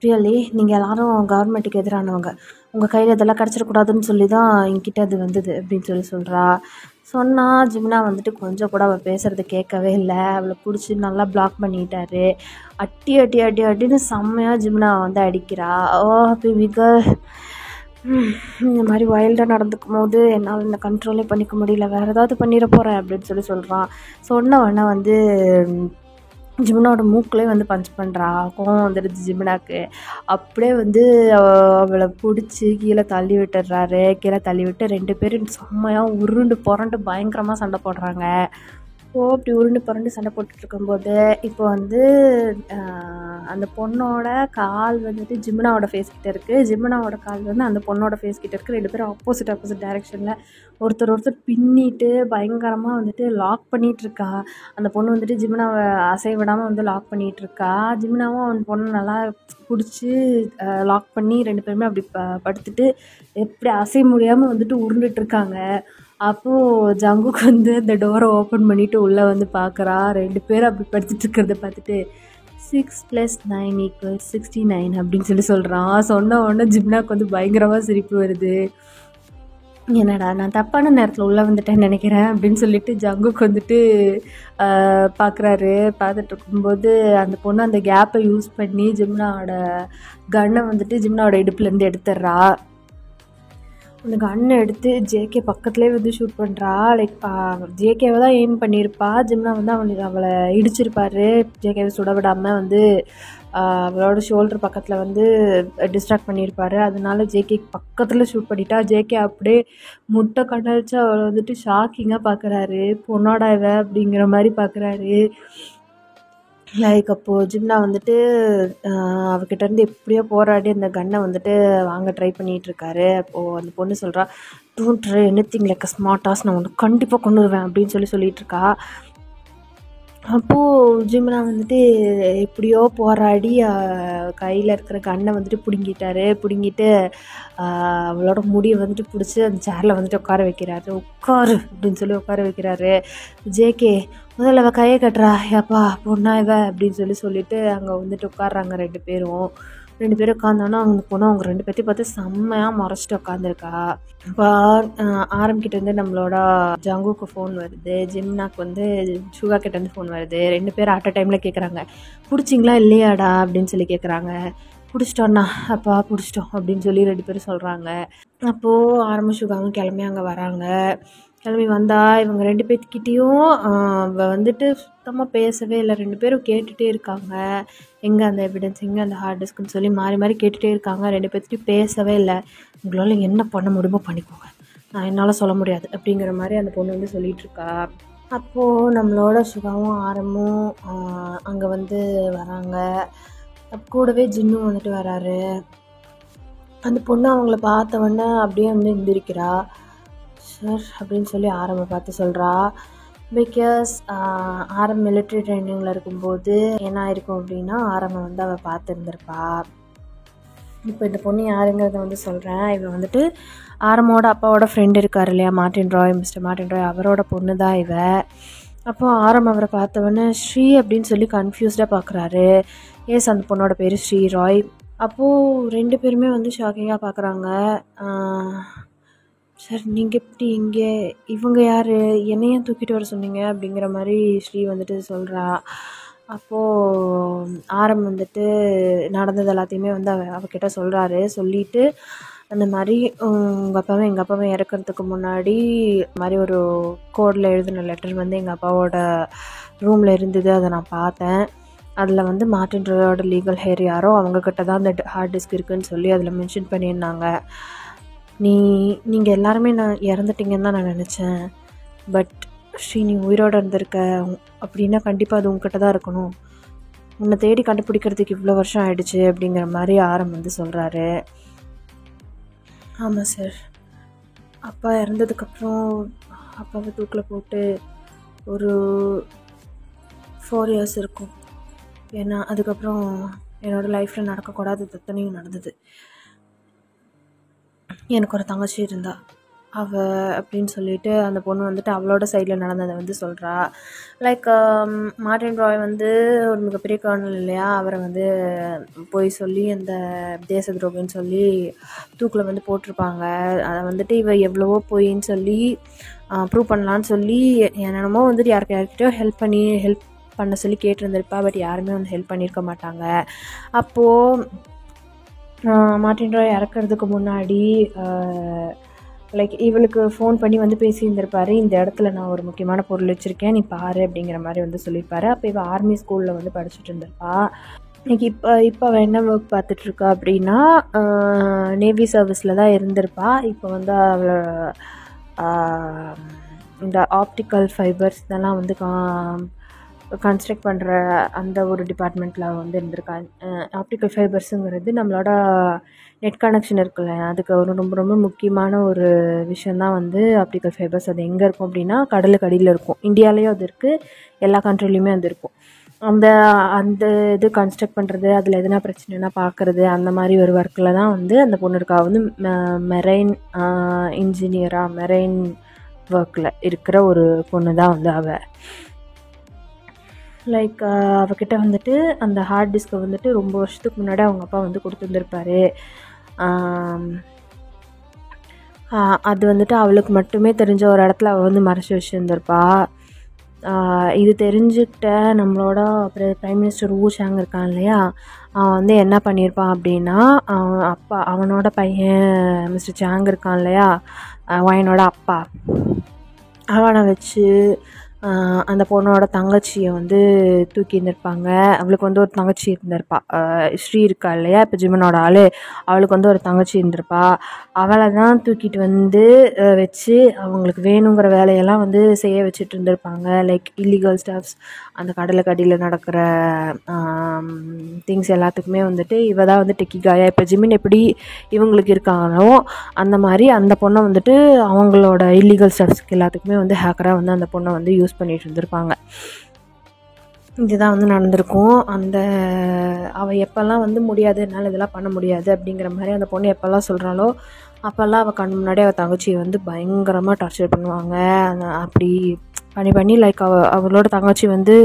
ரியலி நீங்கள் எல்லாரும் கவர்மெண்ட்டுக்கு எதிரானவங்க, உங்கள் கையில் இதெல்லாம் கிடச்சிடக்கூடாதுன்னு சொல்லி தான் என்கிட்ட அது வந்தது அப்படின்னு சொல்லி சொல்கிறா. சொன்னால் ஜிமினா வந்துட்டு கொஞ்சம் கூட அவள் பேசுகிறத கேட்கவே இல்லை. அவளை பிடிச்சி நல்லா பிளாக் பண்ணிட்டாரு. அட்டி அட்டி அட்டி அட்டின்னு செம்மையாக ஜிமினா வந்து அடிக்கிறா. ஓ பேபி கேர்ள், இந்த மாதிரி வைல்டாக நடந்துக்கும் போது என்னால் இந்த கண்ட்ரோலே பண்ணிக்க முடியல, வேறு ஏதாவது பண்ணிட போகிறேன் அப்படின்னு சொல்லி சொல்கிறான். சொன்னவொன்னே வந்து ஜிமினாவோட மூக்கிலே வந்து பஞ்ச் பண்ணுறா. கோவம் வந்துடுது ஜிமினாக்கு. அப்படியே வந்து அவளை பிடிச்சி கீழே தள்ளி விட்டுடுறாரு. கீழே தள்ளி விட்டு 2 பேரும் செம்மையாக உருண்டு புரண்டு பயங்கரமாக சண்டை போடுறாங்க. அப்படி உருண்டு புரண்டு சண்டை போட்டுட்டு இருக்கும்போது இப்போ வந்து அந்த பொண்ணோட கால் வந்துட்டு ஜிமினாவோட ஃபேஸ் கிட்ட இருக்குது, ஜிமினாவோட கால் வந்து அந்த பொண்ணோட ஃபேஸ் கிட்ட இருக்குது. 2 பேரும் ஆப்போசிட் டைரெக்ஷனில் ஒருத்தர் பின்னிட்டு பயங்கரமாக வந்துட்டு லாக் பண்ணிகிட்ருக்கா. அந்த பொண்ணு வந்துட்டு ஜிமினாவை அசைய விடாமல் வந்து லாக் பண்ணிகிட்ருக்கா. ஜிமினாவும் அந்த பொண்ணு நல்லா பிடிச்சி லாக் பண்ணி 2 பேருமே அப்படி படுத்துட்டு எப்படி அசைய முடியாமல் வந்துட்டு உருண்டுட்ருக்காங்க. அப்போது ஜங்குக்கு வந்து அந்த டோரை ஓப்பன் பண்ணிவிட்டு உள்ளே வந்து பார்க்குறா. 2 பேரும் அப்படி படுத்துட்டு இருக்கிறத பார்த்துட்டு 6 + 9 = 69 அப்படின்னு சொல்லி சொல்கிறான். சொன்ன உடனே ஜிம்னாக்கு வந்து பயங்கரமாக சிரிப்பு வருது. என்னடா நான் தப்பான நேரத்தில் உள்ளே வந்துட்டேன்னு நினைக்கிறேன் அப்படின்னு சொல்லிட்டு ஜங்குக்கு வந்துட்டு பார்க்குறாரு. பார்த்துட்டு இருக்கும்போது அந்த பொண்ணு அந்த கேப்பை யூஸ் பண்ணி ஜிம்னாவோட கன்னை வந்துட்டு ஜிம்னாவோட இடுப்புலேருந்து எடுத்துடுறா. அந்த கன்னை எடுத்து ஜேகே பக்கத்துலேயே வந்து ஷூட் பண்ணுறா. லைக் ஜேகேவை தான் எய்ம் பண்ணியிருப்பா. ஜிம்னா வந்து அவளை இடிச்சிருப்பார். ஜேகேவை சுட விடாமல் வந்து அவளோட ஷோல்டர் பக்கத்தில் வந்து டிஸ்ட்ராக்ட் பண்ணியிருப்பார். அதனால ஜேகே பக்கத்தில் ஷூட் பண்ணிட்டா. ஜேகே அப்படியே முட்டை கண்ணடிச்சு அவளை வந்துட்டு ஷாக்கிங்காக பார்க்குறாரு. பொண்ணோட இவ அப்படிங்கிற மாதிரி பார்க்குறாரு. லைக் அப்போது ஜிம்னா வந்துட்டு அவகிட்டேருந்து எப்படியோ போராடி அந்த கன்னை வந்துட்டு வாங்க ட்ரை பண்ணிகிட்ருக்காரு. அப்போது அந்த பொண்ணு சொல்கிறா, don't try anything like a smart as, நான் உனக்கு கண்டிப்பாக கொண்டுருவேன் அப்படின்னு சொல்லிகிட்ருக்கா. அப்போது ஜிம்னா வந்துட்டு எப்படியோ போராடி கையில் இருக்கிற கன்னை வந்துட்டு பிடுங்கிட்டு அவளோட முடியை வந்துட்டு பிடிச்சி அந்த சேரில் வந்துட்டு உட்கார வைக்கிறாரு. உட்காரு அப்படின்னு சொல்லி உட்கார வைக்கிறாரு. ஜேகே முதல்ல அவள் கையை கட்டுறா, ஏப்பா பொண்ணா இவ அப்படின்னு சொல்லிட்டு அங்கே வந்துட்டு உட்காடுறாங்க 2 பேரும். 2 பேரும் உட்காந்தோன்னா அவங்க பொண்ணு அவங்க 2 பேர்த்தையும் பார்த்து செம்மையாக மறைச்சிட்டு உட்காந்துருக்கா. இப்போ ஆரம்பிக்கிட்டேருந்து நம்மளோட ஜங்குக்கு ஃபோன் வருது, ஜிம்னாக்கு வந்து ஷுகா கிட்டேருந்து ஃபோன் வருது. 2 பேரும் அட் அ டைமில் கேட்குறாங்க, பிடிச்சிங்களா இல்லையாடா அப்படின்னு சொல்லி கேட்குறாங்க. பிடிச்சிட்டோண்ணா, அப்பா பிடிச்சிட்டோம் அப்படின்னு சொல்லி 2 பேரும் சொல்கிறாங்க. அப்போது ஷுகாவும் கிளம்பி அங்கே வராங்க. கிளம்பி வந்தால் இவங்க 2 பேர்த்துக்கிட்டேயும் வந்துட்டு சுத்தமாக பேசவே இல்லை. 2 பேரும் கேட்டுகிட்டே இருக்காங்க, எங்கே அந்த எவிடன்ஸ், எங்கே அந்த ஹார்ட் டிஸ்க்குன்னு சொல்லி மாறி மாறி கேட்டுகிட்டே இருக்காங்க. 2 பேர்த்துட்டையும் பேசவே இல்லை. உங்களால் என்ன பண்ண முடியுமோ பண்ணிக்கோங்க, என்னால் சொல்ல முடியாது அப்படிங்கிற மாதிரி அந்த பொண்ணு வந்து சொல்லிகிட்ருக்கா. அப்போது நம்மளோட சுகாவும் ஆரமும் அங்கே வந்து வராங்க. கூடவே ஜின்னும் வந்துட்டு வராரு. அந்த பொண்ணு அவங்கள பார்த்தவொடனே அப்படியே வந்து எந்திரிக்கிறா. சார் அப்படின்னு சொல்லி ஆரம்பை பார்த்து சொல்கிறா. பிகாஸ் ஆரம் மிலிட்ரி ட்ரைனிங்கில் இருக்கும்போது என்ன ஆயிருக்கும் அப்படின்னா ஆரம்பை வந்து அவள் பார்த்துருந்துருப்பா. இப்போ இந்த பொண்ணு யாருங்கிறத வந்து சொல்கிறேன். இவன் வந்துட்டு ஆரமோட அப்பாவோட ஃப்ரெண்டு இருக்கார் இல்லையா, Martin Roy, mister Martin Roy, அவரோட பொண்ணு தான் இவ. அப்போது ஆரம் அவரை பார்த்தவொடனே ஸ்ரீ அப்படின்னு சொல்லி கன்ஃபியூஸ்டாக பார்க்குறாரு. ஏஸ் அந்த பொண்ணோட பேர் ஸ்ரீ ராய். அப்போது 2 பேருமே வந்து ஷாக்கிங்காக பார்க்குறாங்க. சார் நீங்கள் எப்படி இங்கே, இவங்க யார், என்னையும் தூக்கிட்டு வர சொன்னீங்க அப்படிங்கிற மாதிரி ஸ்ரீ வந்துட்டு சொல்கிறா. அப்போது ஆரம் வந்துட்டு நடந்தது எல்லாத்தையுமே வந்து அவகிட்ட சொல்கிறாரு. சொல்லிவிட்டு அந்த மாதிரி உங்கள் அப்பாவும் எங்கள் அப்பாவும் இறக்கிறதுக்கு முன்னாடி மாதிரி ஒரு கோடில் எழுதின லெட்டர் வந்து எங்கள் அப்பாவோட ரூமில் இருந்தது, அதை நான் பார்த்தேன். அதில் வந்து மார்ட்டின் ராயோட லீகல் ஹேர் யாரோ அவங்கக்கிட்ட தான் அந்த ஹார்ட் டிஸ்க் இருக்குதுன்னு சொல்லி அதில் மென்ஷன் பண்ணியிருந்தாங்க. நீங்கள் எல்லாருமே நான் இறந்துட்டீங்கன்னு தான் நான் நினச்சேன். பட் ஸ்ரீ நீ உயிரோடு இருந்திருக்க அப்படின்னா கண்டிப்பாக அது உங்ககிட்ட தான் இருக்கணும். உன்னை தேடி கண்டுபிடிக்கிறதுக்கு இவ்வளோ வருஷம் ஆயிடுச்சு அப்படிங்கிற மாதிரி ஆரம் வந்து சொல்கிறாரு. ஆமாம் சார், அப்பா இறந்ததுக்கப்புறம் அப்பாவை தூக்கில் போட்டு ஒரு 4 years இருக்கும். ஏன்னா அதுக்கப்புறம் என்னோடய லைஃப்பில் நடக்கக்கூடாது தத்தனையும் நடந்தது. எனக்கு ஒரு தங்கச்சி இருந்தா அப்படின்னு சொல்லிட்டு அந்த பொண்ணு வந்துட்டு அவளோட சைடில் நடந்ததை வந்து சொல்கிறா. லைக் மார்ட்டின் ராய் வந்து ஒரு மிகப்பெரிய கர்னல் இல்லையா, அவரை வந்து போய் சொல்லி அந்த தேச துரோகின்னு சொல்லி தூக்கில் வந்து போட்டிருப்பாங்க. அதை வந்துட்டு இவ எவ்வளவோ போயின்னு சொல்லி ப்ரூவ் பண்ணலான்னு சொல்லி என்னென்னமோ வந்துட்டு யார்கிட்டயோ ஹெல்ப் பண்ண சொல்லி கேட்டிருந்திருப்பா. பட் யாருமே வந்து ஹெல்ப் பண்ணியிருக்க மாட்டாங்க. அப்போது மார்ட்டின் ராய் இறக்கிறதுக்கு முன்னாடி லைக் இவளுக்கு ஃபோன் பண்ணி வந்து பேசியிருந்திருப்பார். இந்த இடத்துல நான் ஒரு முக்கியமான பொருள் வச்சுருக்கேன், நீ பாரு அப்படிங்கிற மாதிரி வந்து சொல்லியிருப்பார். அப்போ இவள் ஆர்மி ஸ்கூலில் வந்து படிச்சுட்டு இருந்திருப்பா. இன்னைக்கு இப்போ அவள் என்ன ஒர்க் பார்த்துட்ருக்கா அப்படின்னா நேவி சர்வீஸில் தான் இருந்திருப்பா. இப்போ வந்து அவளை இந்த ஆப்டிக்கல் ஃபைபர்ஸ் இதெல்லாம் வந்து கன்ஸ்ட்ரக்ட் பண்ணுற அந்த ஒரு டிபார்ட்மெண்ட்டில் வந்து இருந்திருக்காங்க. ஆப்டிக்கல் ஃபைபர்ஸுங்கிறது நம்மளோட நெட் கனெக்ஷன் இருக்குல்ல, அதுக்கு ஒரு ரொம்ப ரொம்ப முக்கியமான ஒரு விஷயந்தான் வந்து ஆப்டிக்கல் ஃபைபர்ஸ். அது எங்கே இருக்கும் அப்படின்னா கடலுக்கு அடியில் இருக்கும். இந்தியாவிலேயும் அது இருக்குது, எல்லா கண்ட்ரிலையுமே அது இருக்கும். அந்த இது கன்ஸ்ட்ரக்ட் பண்ணுறது, அதில் எதுனா பிரச்சனைனா பார்க்குறது, அந்த மாதிரி ஒரு ஒர்க்கில் தான் வந்து அந்த பொண்ணு இருக்கா. வந்து மெரைன் இன்ஜினியராக மெரைன் ஒர்க்கில் இருக்கிற ஒரு பொண்ணு தான் வந்து அவள். லைக் அவகிட்ட வந்துட்டு அந்த ஹார்ட் டிஸ்கை வந்துட்டு ரொம்ப வருஷத்துக்கு முன்னாடி அவங்க அப்பா வந்து கொடுத்துருந்துருப்பாரு. அது வந்துட்டு அவளுக்கு மட்டுமே தெரிஞ்ச ஒரு இடத்துல அவள் வந்து மறைச்சி வச்சுருந்துருப்பா. இது தெரிஞ்சுக்கிட்ட நம்மளோட பிரைம் மினிஸ்டர் ஊ சாங் இருக்கான் இல்லையா, அவன் வந்து என்ன பண்ணியிருப்பான் அப்படின்னா அவனோட பையன் மிஸ்டர் சாங் இருக்கான் இல்லையா, வயனோட அப்பா, அவனை வச்சு அந்த பொண்ணோட தங்கச்சியை வந்து தூக்கி இருந்திருப்பாங்க. அவளுக்கு வந்து ஒரு தங்கச்சி இருந்திருப்பா, ஸ்ரீ இருக்கா இல்லையா இப்போ ஜிமனோட ஆள், அவளுக்கு வந்து ஒரு தங்கச்சி இருந்திருப்பா. அவளை தான் தூக்கிட்டு வந்து வச்சு அவங்களுக்கு வேணுங்கிற வேலையெல்லாம் வந்து செய்ய வச்சுட்டு இருந்திருப்பாங்க. லைக் இல்லீகல் ஸ்டப்ஸ், அந்த கடலுக்கு அடியில் நடக்கிற திங்ஸ் எல்லாத்துக்குமே வந்துட்டு இவ தான் வந்து டெக்கிகாயா. இப்போ ஜிமின் எப்படி இவங்களுக்கு இருக்காங்களோ அந்த மாதிரி அந்த பொண்ணை வந்துட்டு அவங்களோட இல்லீகல் ஸ்டப்ஸ்க்கு எல்லாத்துக்குமே வந்து ஹேக்கராக வந்து அந்த பொண்ணை வந்து யூஸ் பண்ணிட்டு இருந்திருப்பாங்க. இதுதான் வந்து நடந்திருக்கும். அவள் எப்போல்லாம் வந்து முடியாது, என்னால் இதெல்லாம் பண்ண முடியாது அப்படிங்கிற மாதிரி அந்த பொண்ணு எப்போல்லாம் சொல்கிறாளோ அப்போல்லாம் அவள் கண் முன்னாடி அவள் தங்கச்சியை வந்து பயங்கரமாக டார்ச்சர் பண்ணுவாங்க. அப்படி பண்ணி லைக் அவளோட தங்கச்சி வந்து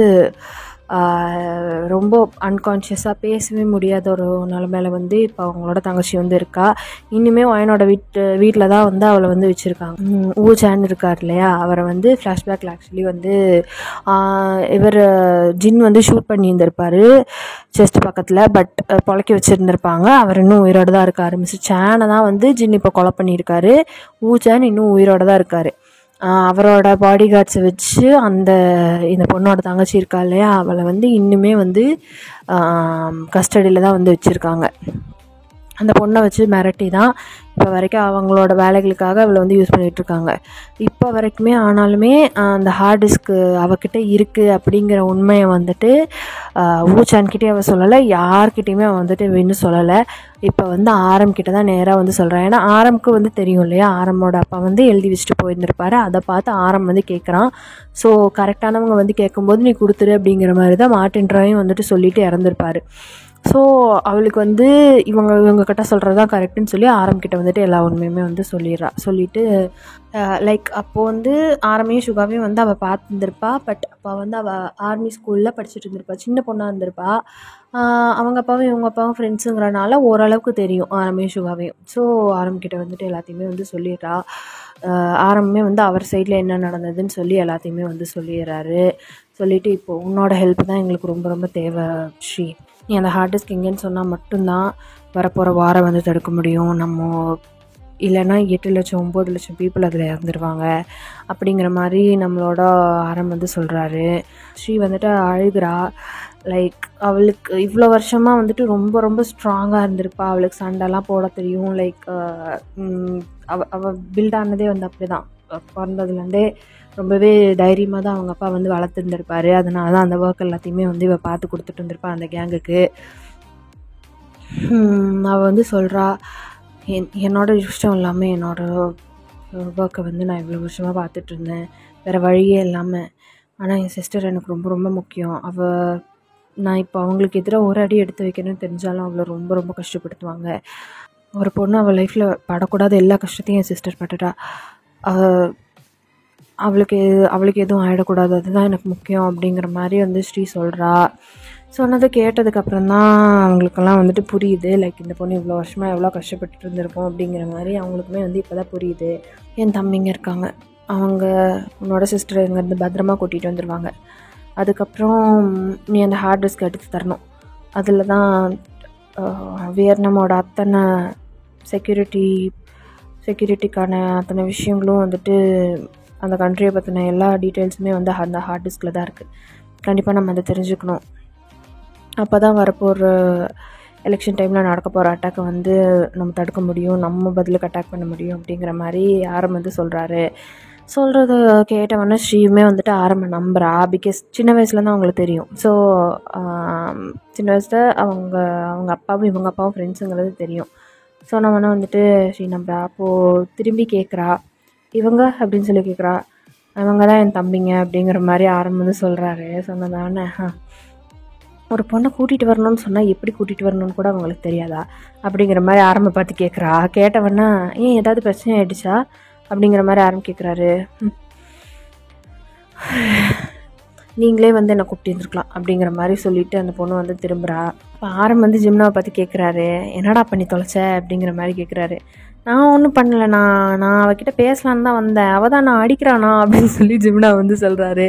ரொம்ப அன்கான்ஷியஸாக பேசவே முடியாத ஒரு நிலமையில வந்து இப்போ அவங்களோட தங்கச்சி வந்து இருக்கா. இன்னுமே வயனோட வீட்டில் தான் வந்து அவளை வந்து வச்சுருக்காங்க. ஊ சான் இருக்கார் இல்லையா, அவரை வந்து ஃப்ளாஷ்பேக்கில் ஆக்சுவலி வந்து இவர் ஜின் வந்து ஷூட் பண்ணியிருந்திருப்பார் செஸ்ட் பக்கத்தில். பட் பொழைக்க வச்சுருந்துருப்பாங்க. அவர் இன்னும் உயிரோடு தான் இருக்கார். மிஸ்டர் சானை தான் வந்து ஜின் இப்போ கொலை பண்ணியிருக்காரு. ஊ சான் இன்னும் உயிரோடு தான் இருக்கார். அவரோட பாடி கார்ட்ஸை வச்சு இந்த பொண்ணோட தங்கச்சி இருக்கா இல்லையா, அவளை வந்து இன்னுமே வந்து கஸ்டடியில் தான் வந்து வச்சுருக்காங்க. அந்த பொண்ணை வச்சு மிரட்டி தான் இப்போ வரைக்கும் அவங்களோட வேலைகளுக்காக அவளை வந்து யூஸ் பண்ணிகிட்ருக்காங்க. இப்போ வரைக்குமே ஆனாலுமே அந்த ஹார்ட் டிஸ்க்கு அவகிட்ட இருக்குது அப்படிங்கிற உண்மையை வந்துட்டு ஊச்சான்கிட்டே அவள் சொல்லலை, யார்கிட்டையுமே அவள் வந்துட்டு இன்னும் சொல்லலை. இப்போ வந்து ஆரம்கிட்ட தான் நேராக வந்து சொல்கிறான். ஏன்னா ஆரம்க்கு வந்து தெரியும் இல்லையா, ஆரமோட அப்பா வந்து எழுதி வச்சுட்டு போயிருந்திருப்பாரு. அதை பார்த்து ஆரம் வந்து கேட்குறான். ஸோ கரெக்டானவங்க வந்து கேட்கும்போது நீ கொடுத்துரு அப்படிங்கிற மாதிரி தான் மார்ட்டின்ராயும் வந்துட்டு சொல்லிட்டு இறந்துருப்பார். ஸோ அவளுக்கு வந்து இவங்கக்கிட்ட சொல்கிறது தான் கரெக்டுன்னு சொல்லி ஆரம்கிட்ட வந்துட்டு எல்லா உண்மையுமே வந்து சொல்லிட்டு லைக் அப்போது வந்து ஆரமையும் சுகாவையும் வந்து அவள் பார்த்துருந்துருப்பா. பட் அப்போ வந்து அவள் ஆர்மி ஸ்கூலில் படிச்சுட்டு இருந்திருப்பா, சின்ன பொண்ணாக இருந்திருப்பா. அவங்க அப்பாவும் இவங்க அப்பாவும் ஃப்ரெண்ட்ஸுங்கிறனால ஓரளவுக்கு தெரியும் ஆரமையும் சுகாவையும். ஸோ ஆரம்கிட்ட வந்துட்டு எல்லாத்தையுமே வந்து சொல்லிடுறா. ஆரம்பமே வந்து அவர் சைடில் என்ன நடந்ததுன்னு சொல்லி எல்லாத்தையுமே வந்து சொல்லிட்டு இப்போது உன்னோட ஹெல்ப் தான் எங்களுக்கு ரொம்ப ரொம்ப தேவை ஸ்ரீ. நீ அந்த ஹார்ட் டிஸ்க் எங்கேன்னு சொன்னால் மட்டும்தான் வரப்போகிற வாரம் வந்து தடுக்க முடியும். நம்ம இல்லைன்னா 8 லட்சம் 9 லட்சம் பீப்புள் அதில் இறந்துருவாங்க அப்படிங்கிற மாதிரி நம்மளோட ஆரம் வந்து சொல்கிறாரு. ஸ்ரீ வந்துட்டு அழுகிறா. லைக் அவளுக்கு இவ்வளோ வருஷமாக வந்துட்டு ரொம்ப ரொம்ப ஸ்ட்ராங்காக இருந்திருப்பா. அவளுக்கு சண்டைலாம் போட தெரியும். லைக் அவள் பில்ட் ஆனதே வந்து அப்படி தான், பிறந்ததுலேருந்தே ரொம்பவே தைரியமாக தான் அவங்க அப்பா வந்து வளர்த்துருந்துருப்பார். அதனால தான் அந்த ஒர்க் எல்லாத்தையுமே வந்து இவள் பார்த்து கொடுத்துட்டு இருந்திருப்பா அந்த கேங்குக்கு. அவள் வந்து சொல்கிறா, என்னோட இஷ்டம் இல்லாமல் என்னோடய ஒர்க்கை வந்து நான் இவ்வளோ வருஷமாக பார்த்துட்ருந்தேன், வேறு வழியே இல்லாமல். ஆனால் என் சிஸ்டர் எனக்கு ரொம்ப ரொம்ப முக்கியம். நான் இப்போ அவங்களுக்கு எதிராக ஒரு அடி எடுத்து வைக்கணும்னு தெரிஞ்சாலும் அவளை ரொம்ப ரொம்ப கஷ்டப்படுத்துவாங்க. ஒரு பொண்ணு அவள் லைஃப்பில் படக்கூடாத எல்லா கஷ்டத்தையும் என் சிஸ்டர் பட்டுட்டா. அவளுக்கு எதுவும் ஆகிடக்கூடாது, அதுதான் எனக்கு முக்கியம் அப்படிங்கிற மாதிரி வந்து ஸ்ரீ சொல்கிறா. சொன்னதை கேட்டதுக்கப்புறம் தான் அவங்களுக்கெல்லாம் வந்துட்டு புரியுது. லைக் இந்த பொண்ணு இவ்வளோ வருஷமாக எவ்வளோ கஷ்டப்பட்டு இருந்திருக்கோம் அப்படிங்கிற மாதிரி அவங்களுக்குமே வந்து இப்போ தான் புரியுது. என் தம்பிங்க இருக்காங்க, அவங்க உன்னோட சிஸ்டர் இங்கேருந்து பத்திரமா கூட்டிகிட்டு வந்துடுவாங்க. அதுக்கப்புறம் நீ அந்த ஹார்ட் டிஸ்க் எடுத்து தரணும். அதில் தான் வியட்நாமோட அத்தனை செக்யூரிட்டிக்கான அத்தனை விஷயங்களும் வந்துட்டு அந்த கண்ட்ரியை பற்றின எல்லா டீட்டெயில்ஸுமே வந்து அந்த ஹார்ட் டிஸ்கில் தான் இருக்குது. கண்டிப்பாக நம்ம அதை தெரிஞ்சுக்கணும். அப்போ தான் வரப்போகிற எலெக்ஷன் டைமில் நடக்க போகிற அட்டாக்கை வந்து நம்ம தடுக்க முடியும், நம்ம பதிலுக்கு அட்டாக் பண்ண முடியும் அப்படிங்கிற மாதிரி ஆரம் வந்து சொல்கிறத கேட்டவொடனே ஸ்ரீயுமே வந்துட்டு ஆரம்ப நம்புகிறா. பிகாஸ் சின்ன வயசுலேருந்து அவங்களுக்கு தெரியும். ஸோ சின்ன வயசில் அவங்க அப்பாவும் இவங்க அப்பாவும் ஃப்ரெண்ட்ஸுங்கிறது தெரியும். சொன்னவொன்னே வந்துட்டு ஸ்ரீ நம்புறா. அப்போது திரும்பி கேட்குறா, இவங்க அப்படின்னு சொல்லி கேட்குறா. அவங்க தான் என் தம்பிங்க அப்படிங்கிற மாதிரி ஆரம் வந்து சொல்கிறாரு. சொன்னதானே, ஒரு பொண்ணை கூட்டிகிட்டு வரணும்னு சொன்னால் எப்படி கூட்டிகிட்டு வரணும்னு கூட அவங்களுக்கு தெரியாதா அப்படிங்கிற மாதிரி ஆரம்ப பார்த்து கேட்குறா. கேட்டவொன்னே ஏன் ஏதாவது பிரச்சனை ஆகிடுச்சா அப்படிங்கிற மாதிரி ஆரம் கேட்குறாரு. நீங்களே வந்து என்னை கூப்பிட்டு இருந்துருக்கலாம் அப்படிங்கிற மாதிரி சொல்லிவிட்டு அந்த பொண்ணு வந்து திரும்புகிறா. இப்போ ஆரம் வந்து ஜிம்னாவை பார்த்து கேட்குறாரு, என்னடா பண்ணி தொலைச்ச அப்படிங்கிற மாதிரி கேட்குறாரு. நான் ஒன்றும் பண்ணலை, நான் அவகிட்ட பேசலான்னு தான் வந்தேன், அவள் தான் நான் அடிக்கிறானா அப்படின்னு சொல்லி ஜிம்னா வந்து சொல்கிறாரு.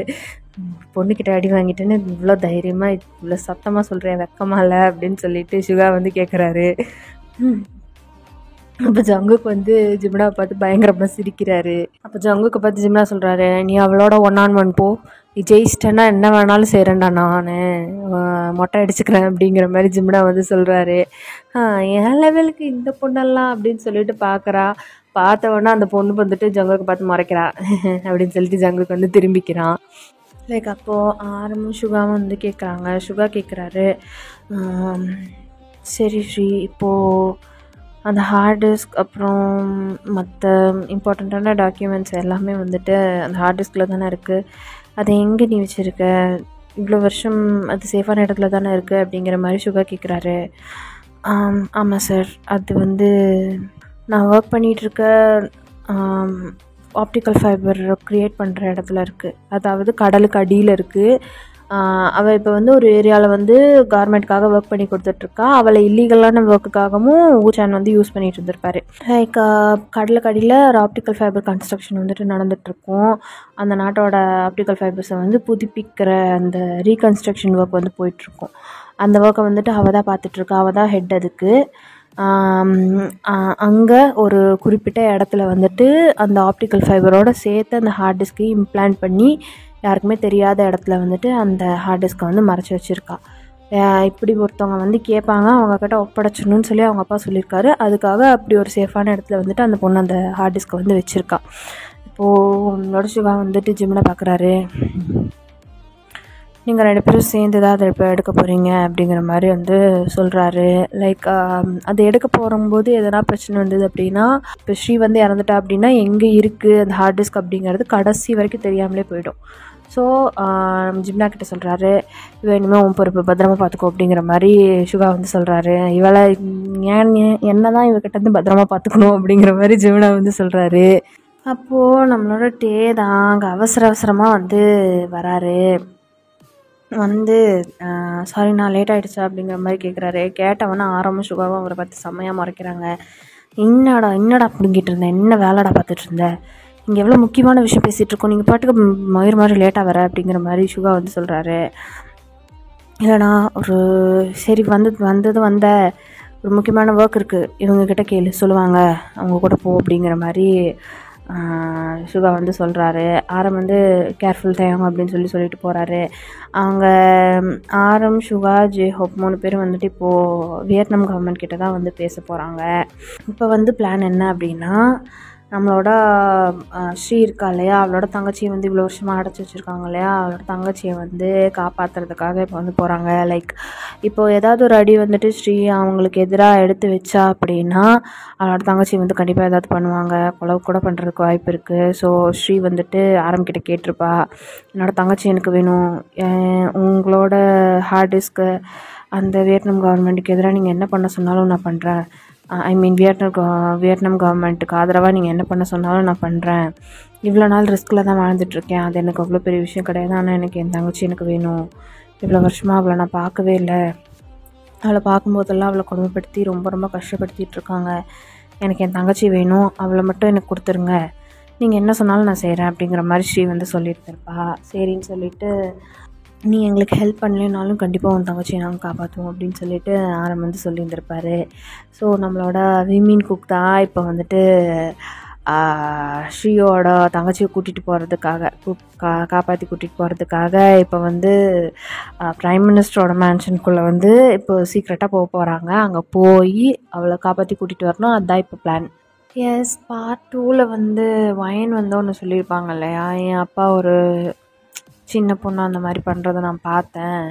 பொண்ணுக்கிட்ட அடி வாங்கிட்டேன்னு இவ்வளோ தைரியமாக இவ்வளோ சத்தமாக சொல்கிறேன், வெக்கமா இல்லை அப்படின்னு சொல்லிட்டு சுகா வந்து கேட்குறாரு. அப்போ ஜங்குக்கு வந்து ஜிம்னாவை பார்த்து பயங்கரமாக சிரிக்கிறாரு. அப்போ ஜங்குக்கு பார்த்து ஜிம்னா சொல்கிறாரு, நீ அவளோட 1-on-1 போ, நீ ஜெயிச்சிட்டேன்னா என்ன வேணாலும் செய்கிறேன்டா, நான் மொட்டை அடிச்சுக்கிறேன் அப்படிங்கிற மாதிரி ஜிம்னா வந்து சொல்கிறாரு. என் லெவலுக்கு இந்த பொண்ணெல்லாம் அப்படின்னு சொல்லிட்டு பார்த்தவொன்னே அந்த பொண்ணு வந்துட்டு ஜங்குக்கு பார்த்து மறைக்கிறா அப்படின்னு சொல்லிட்டு ஜங்குக்கு வந்து திரும்பிக்கிறான். லைக் அப்போது ஆரம்பம் சுகாவும் வந்து கேட்குறாங்க. சுகா கேட்குறாரு, சரி ஸ்ரீ, இப்போது அந்த ஹார்ட் டிஸ்க் அப்புறம் மற்ற இம்பார்ட்டண்ட்டான டாக்குமெண்ட்ஸ் எல்லாமே வந்துட்டு அந்த ஹார்ட் டிஸ்கில் தானே இருக்குது, அதை எங்கே நீ வச்சுருக்க, இவ்வளோ வருஷம் அது சேஃபான இடத்துல தானே இருக்குது அப்படிங்கிற மாதிரி சுகா கேட்குறாரு. ஆமாம் சார், அது வந்து நான் ஒர்க் பண்ணிகிட்ருக்க ஆப்டிக்கல் ஃபைபர் க்ரியேட் பண்ணுற இடத்துல இருக்குது, அதாவது கடலுக்கு அடியில் இருக்குது. அவள் இப்போ வந்து ஒரு ஏரியாவில் வந்து கார்மெண்ட்காக ஒர்க் பண்ணி கொடுத்துட்ருக்கா. அவளை இல்லீகலான ஒர்க்குக்காகவும் ஊச்சான் வந்து யூஸ் பண்ணிகிட்டு இருந்திருப்பாரு. லைக் கடலுக்கு அடியில் ஒரு ஆப்டிக்கல் ஃபைபர் கன்ஸ்ட்ரக்ஷன் வந்துட்டு நடந்துகிட்ருக்கும். அந்த நாட்டோட ஆப்டிக்கல் ஃபைபர்ஸை வந்து புதுப்பிக்கிற அந்த ரீகன்ஸ்ட்ரக்ஷன் ஒர்க் வந்து போயிட்டுருக்கும். அந்த ஒர்க்கை வந்துட்டு அவள் தான் பார்த்துட்ருக்கா, அவள் தான் ஹெட். அதுக்கு அங்கே ஒரு குறிப்பிட்ட இடத்துல வந்துட்டு அந்த ஆப்டிக்கல் ஃபைபரோடு சேர்த்து அந்த ஹார்ட் டிஸ்கையும் இம்ப்ளான்ட் பண்ணி யாருக்குமே தெரியாத இடத்துல வந்துட்டு அந்த ஹார்ட் டிஸ்கை வந்து மறைச்சி வச்சுருக்கா. இப்படி ஒருத்தவங்க வந்து கேட்பாங்க, அவங்கக்கிட்ட ஒப்படைச்சிடணும்னு சொல்லி அவங்க அப்பா சொல்லியிருக்காரு. அதுக்காக அப்படி ஒரு சேஃபான இடத்துல வந்துட்டு அந்த பொண்ணு அந்த ஹார்ட் டிஸ்க்கை வந்து வச்சுருக்கா. இப்போது நம்மளோட சிவா வந்துட்டு ஜிம்னை பார்க்குறாரு. நீங்கள் 2 பேரும் சேர்ந்து தான் அதை இப்போ எடுக்க போகிறீங்க அப்படிங்கிற மாதிரி வந்து சொல்கிறாரு. லைக் அதை எடுக்க போகும்போது எதனா பிரச்சனை வந்தது அப்படின்னா, இப்போ ஸ்ரீ வந்து இறந்துட்டா அப்படின்னா எங்கே இருக்குது அந்த ஹார்ட் டிஸ்க் அப்படிங்கிறது கடைசி வரைக்கும் தெரியாமலே போயிடும். ஸோ ஜிம்னா கிட்ட சொல்கிறாரு, இவன் இனிமேல் உன் பொறுப்பு, பத்திரமா பார்த்துக்கோ அப்படிங்கிற மாதிரி சிவா வந்து சொல்கிறாரு. இவளை என்ன தான் இவகிட்டேருந்து பத்திரமா பார்த்துக்கணும் அப்படிங்கிற மாதிரி ஜிம்னா வந்து சொல்கிறாரு. அப்போது நம்மளோட டே தான் அங்கே அவசரமாக வந்து வராரு. வந்து சாரி நான் லேட் ஆகிடுச்சா அப்படிங்கிற மாதிரி கேட்குறாரு. கேட்டவொன்னே ஆரம்பம் சுகாவும் அவரை பார்த்து செம்மையாக மறைக்கிறாங்க. என்னடா அப்படிங்கிட்டு இருந்தேன், என்ன வேலைடா பார்த்துட்டு இருந்தேன், இங்கே எவ்வளோ முக்கியமான விஷயம் பேசிகிட்டு இருக்கோம், நீங்கள் பாட்டுக்கு மயிர் மாதிரி லேட்டாக வர அப்படிங்கிற மாதிரி சுகா வந்து சொல்கிறாரு. இல்லைண்ணா ஒரு சரி வந்த ஒரு முக்கியமான ஒர்க் இருக்குது, இவங்கக்கிட்ட கேளு சொல்லுவாங்க, அவங்க கூட போ அப்படிங்கிற மாதிரி சுகா வந்து சொல்கிறாரு. ஆரம் வந்து கேர்ஃபுல் தேவங்க அப்படின்னு சொல்லிட்டு போகிறாரு. அவங்க ஆரம், சுகா, ஜேஹோப் 3 பேரும் வந்துட்டு இப்போது வியட்நாம் கவர்மெண்ட் கிட்ட தான் வந்து பேச போகிறாங்க. இப்போ வந்து பிளான் என்ன அப்படின்னா, நம்மளோட ஸ்ரீ இருக்கா இல்லையா, அவளோட தங்கச்சியை வந்து இவ்வளோ வருஷமாக அடைச்சி வச்சுருக்காங்க இல்லையா, அவளோட தங்கச்சியை வந்து காப்பாற்றுறதுக்காக இப்போ வந்து போகிறாங்க. லைக் இப்போது ஏதாவது ஒரு அடி வந்துட்டு ஸ்ரீ அவங்களுக்கு எதிராக எடுத்து வச்சா அப்படின்னா அவளோட தங்கச்சி வந்து கண்டிப்பாக ஏதாவது பண்ணுவாங்க, கொலை கூட பண்ணுறதுக்கு வாய்ப்பு இருக்குது. ஸோ ஸ்ரீ வந்துட்டு ஆரம்பிக்கிட்ட கேட்டிருப்பா, என்னோடய தங்கச்சி எனக்கு வேணும், உங்களோட ஹார்ட் டிஸ்க்கு அந்த வியட்நாம் கவர்மெண்ட்டுக்கு எதிராக நீங்கள் என்ன பண்ண சொன்னாலும் நான் பண்ணுறேன், ஐ மீன் வியட்நாம் கவர்மெண்ட்டுக்கு ஆதரவாக நீங்கள் என்ன பண்ண சொன்னாலும் நான் பண்ணுறேன், இவ்வளோ நாள் ரிஸ்கில் தான் வாழ்ந்துட்டுருக்கேன், அது எனக்கு அவ்வளோ பெரிய விஷயம் கிடையாது, ஆனால் எனக்கு என் தங்கச்சி எனக்கு வேணும், இவ்வளோ வருஷமாக அவளை நான் பார்க்கவே இல்லை, அவளை பார்க்கும்போதெல்லாம் அவளை கொடுமைப்படுத்தி ரொம்ப ரொம்ப கஷ்டப்படுத்திகிட்ருக்காங்க, எனக்கு என் தங்கச்சி வேணும், அவளை மட்டும் எனக்கு கொடுத்துருங்க, நீங்கள் என்ன சொன்னாலும் நான் செய்கிறேன் அப்படிங்கிற மாதிரி ஸ்ரீ வந்து சொல்லியிருந்திருப்பா. சரின்னு சொல்லிவிட்டு, நீ எங்களுக்கு ஹெல்ப் பண்ணலைனாலும் கண்டிப்பாக உன் தங்கச்சியை நாங்கள் காப்பாற்றுவோம் அப்படின்னு சொல்லிட்டு ஆரம் வந்து சொல்லியிருந்திருப்பாரு. ஸோ நம்மளோட விமீன் குக் தான் இப்போ வந்துட்டு ஸ்ரீயோட தங்கச்சியை கூட்டிகிட்டு போகிறதுக்காக காப்பாற்றி கூட்டிகிட்டு போகிறதுக்காக இப்போ வந்து ப்ரைம் மினிஸ்டரோட மேன்ஷனுக்குள்ளே வந்து இப்போ சீக்ரெட்டாக போக போகிறாங்க. அங்கே போய் அவளை காப்பாற்றி கூட்டிகிட்டு வரணும், அதுதான் இப்போ பிளான். எஸ், பார்ட் 2ல் வந்து வயன் வந்து ஒன்று சொல்லியிருப்பாங்க இல்லையா, என் அப்பா ஒரு சின்ன பொண்ணு அந்த மாதிரி பண்ணுறதை நான் பார்த்தேன்,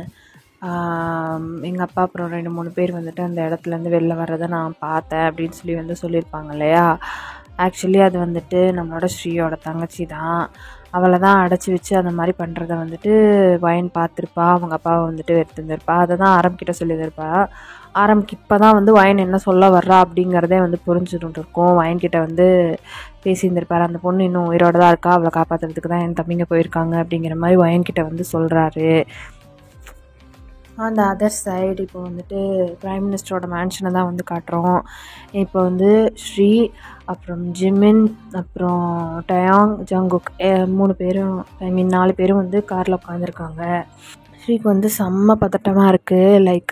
எங்கள் அப்பா அப்புறம் 2-3 பேர் வந்துட்டு அந்த இடத்துலேருந்து வெளில வர்றதை நான் பார்த்தேன் அப்படின்னு சொல்லி வந்து சொல்லியிருப்பாங்க இல்லையா. ஆக்சுவலி அது வந்துட்டு நம்மளோட ஸ்ரீயோட தங்கச்சி தான், அவளை தான் அடைச்சி வச்சு அந்த மாதிரி பண்ணுறத வந்துட்டு வயன் பார்த்துருப்பா, அவங்க அப்பாவை வந்துட்டு எடுத்துருந்துருப்பா, அதை தான் ஆரம்பிக்கிட்ட சொல்லியிருப்பா. ஆரம்பிக்கு இப்போ தான் வந்து வயன் என்ன சொல்ல வர்றா அப்படிங்கிறதே வந்து புரிஞ்சுட்டு இருக்கும். வயன்கிட்ட வந்து பேசியிருந்திருப்பார், அந்த பொண்ணு இன்னும் உயிரோடு தான் இருக்கா, அவளை காப்பாற்றுறதுக்கு தான் என் தம்பிங்க போயிருக்காங்க அப்படிங்கிற மாதிரி வயன்கிட்ட வந்து சொல்கிறாரு. அந்த அதர் சைடு இப்போ வந்துட்டு ப்ரைம் மினிஸ்டரோட மேன்ஷனை தான் வந்து காட்டுறோம். இப்போ வந்து ஸ்ரீ, அப்புறம் ஜிமின், அப்புறம் டயாங், ஜங்குக் 3 பேரும், ஐ மீன் 4 பேரும் வந்து காரில் உட்காந்துருக்காங்க. ஸ்ரீக்கு வந்து செம்ம பதட்டமாக இருக்குது. லைக்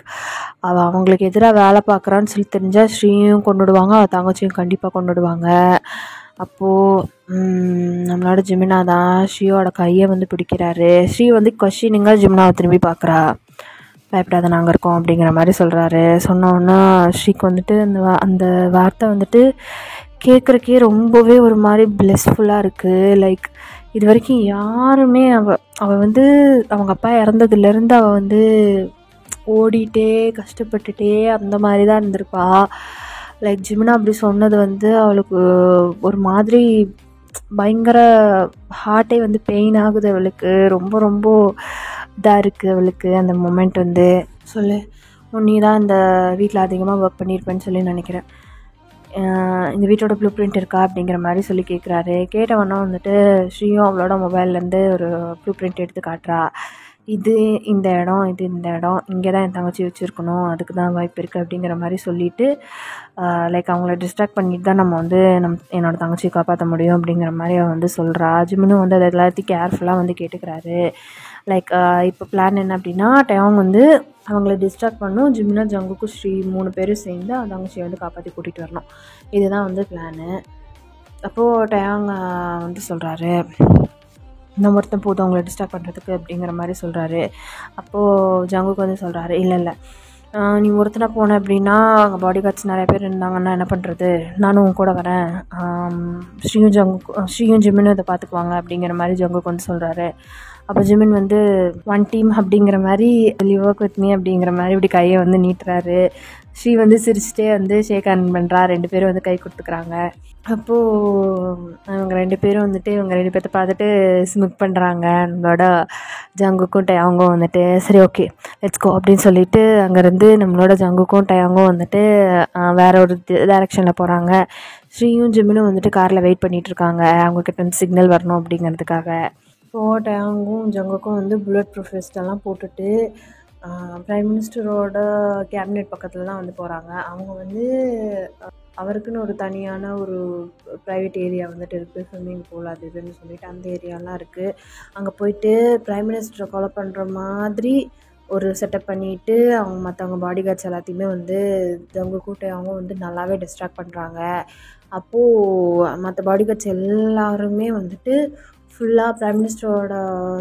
அவள் அவங்களுக்கு எதிராக வேலை பார்க்குறான்னு சொல்லி தெரிஞ்சால் ஸ்ரீயும் கொண்டுடுவாங்க, அவள் தங்கச்சியும் கண்டிப்பாக கொண்டுடுவாங்க. அப்போது நம்மளோட ஜிமினா தான் ஸ்ரீயோட கையை வந்து பிடிக்கிறாரு. ஸ்ரீ வந்து கொஸ்டினிங்காக ஜிமினாவை திரும்பி பார்க்குறா, பயப்படாத நாங்கள் இருக்கோம் அப்படிங்கிற மாதிரி சொல்கிறாரு. சொன்னோன்னா ஸ்ரீக்கு வந்துட்டு அந்த வார்த்தை வந்துட்டு கேட்குறக்கே ரொம்பவே ஒரு மாதிரி பிளெஸ்ஃபுல்லாக இருக்குது. லைக் இது வரைக்கும் யாருமே அவள் வந்து அவங்க அப்பா இறந்ததுலேருந்து அவள் வந்து ஓடிட்டே கஷ்டப்பட்டுட்டே அந்த மாதிரி தான் இருந்திருப்பா. லைக் ஜிமினா அப்படி சொன்னது வந்து அவளுக்கு ஒரு மாதிரி பயங்கர ஹார்ட்டே வந்து பெயின் ஆகுது அவளுக்கு, ரொம்ப ரொம்ப இதாக இருக்குது அவளுக்கு அந்த மொமெண்ட் வந்து. சொல்லு, நீ தான் இந்த வீட்டில் அதிகமாக ஒர்க் பண்ணியிருப்பேன்னு சொல்லி நினைக்கிறேன், இந்த வீட்டோட ப்ளூ பிரிண்ட் இருக்கா அப்படிங்கிற மாதிரி சொல்லி கேட்குறாரு. கேட்டவொன்னா வந்துட்டு ஸ்ரீயும் அவளோட மொபைல்லேருந்து ஒரு ப்ளூ பிரிண்ட் எடுத்து காட்டுறா. இது இந்த இடம், இது இந்த இடம், இங்கே தான் என் தங்கச்சி வச்சுருக்கணும், அதுக்கு தான் வாய்ப்பு இருக்குது அப்படிங்கிற மாதிரி சொல்லிவிட்டு லைக் அவங்கள டிஸ்ட்ராக்ட் பண்ணிட்டு தான் நம்ம வந்து என்னோடய தங்கச்சியை காப்பாற்ற முடியும் அப்படிங்கிற மாதிரி அவள் வந்து சொல்கிறா. ஜிமினும் வந்து அதை எல்லாத்தையும் கேர்ஃபுல்லாக வந்து கேட்டுக்கிறாரு. லைக் இப்போ பிளான் என்ன அப்படின்னா, டயாங் வந்து அவங்கள டிஸ்ட்ராக்ட் பண்ணணும், ஜிமினா, ஜங்குக்கு, ஸ்ரீ 3 பேரும் சேர்ந்து அந்த தங்கச்சியை வந்து காப்பாற்றி கூட்டிகிட்டு வரணும், இதுதான் வந்து பிளானு. அப்போது டயாங் வந்து சொல்கிறாரு, நம்ம ஒருத்தன் போதும் அவங்கள டிஸ்ட்ராக்ட் பண்ணுறதுக்கு அப்படிங்கிற மாதிரி சொல்கிறாரு. அப்போது ஜங்குக்கு வந்து சொல்கிறாரு, இல்லை நீ ஒருத்தனை போன அப்படின்னா அங்கே பாடி கார்ட்ஸ் நிறைய பேர் இருந்தாங்கன்னா என்ன பண்ணுறது, நானும் உன் கூட வரேன், ஸ்ரீயும் ஜிம்மினும் இதை பார்த்துக்குவாங்க அப்படிங்கிற மாதிரி ஜங்குக்கு வந்து சொல்கிறாரு. அப்போ ஜிமின் வந்து ஒன் டீம் அப்படிங்கிற மாதிரி ஒர்க் வித் மீ அப்படிங்கிற மாதிரி இப்படி கையை வந்து நீட்டுறாரு. ஸ்ரீ வந்து சிரிச்சிட்டே வந்து ஷேக் ஹேண்ட் பண்ணுறா. 2 பேரும் வந்து கை கொடுத்துக்கிறாங்க. அப்போது அவங்க 2 பேரும் வந்துட்டு இவங்க 2 பேர்த்த பார்த்துட்டு ஸ்மிக் பண்ணுறாங்க. நம்மளோட ஜங்குக்கும் டயாங்கும் வந்துட்டு சரி ஓகே லெட்ஸ் கோ அப்படின்னு சொல்லிட்டு அங்கேருந்து நம்மளோட ஜங்குக்கும் டயாங்கும் வந்துட்டு வேற ஒரு டைரெக்ஷனில் போகிறாங்க. ஸ்ரீயும் ஜிமினும் வந்துட்டு காரில் வெயிட் பண்ணிகிட்ருக்காங்க அவங்கக்கிட்ட வந்து சிக்னல் வரணும் அப்படிங்கிறதுக்காக. இப்போது டயாங்கும் ஜங்குக்கும் வந்து புல்லட் ப்ரூஃப் வெஸ்டெல்லாம் போட்டுட்டு ப்ரைம் மினிஸ்டரோட கேபினெட் பக்கத்தில் தான் வந்து போகிறாங்க. அவங்க வந்து அவருக்குன்னு ஒரு தனியான ஒரு ப்ரைவேட் ஏரியா வந்துட்டு இருக்குது, ஸ்விம்மிங் பூல் அது இதுன்னு சொல்லிட்டு அந்த ஏரியாலாம் இருக்குது. அங்கே போயிட்டு ப்ரைம் மினிஸ்டரை கொலை பண்ணுற மாதிரி ஒரு செட்டப் பண்ணிவிட்டு அவங்க மற்றவங்க பாடி கார்ட்ஸ் எல்லாத்தையுமே வந்து ஜங்குக்கும் டயாங்கும் வந்து நல்லாவே டிஸ்ட்ராக்ட் பண்ணுறாங்க. அப்போது மற்ற பாடி கார்ட்ஸ் எல்லாருமே வந்துட்டு ஃபுல்லாக ப்ரைம் மினிஸ்டரோட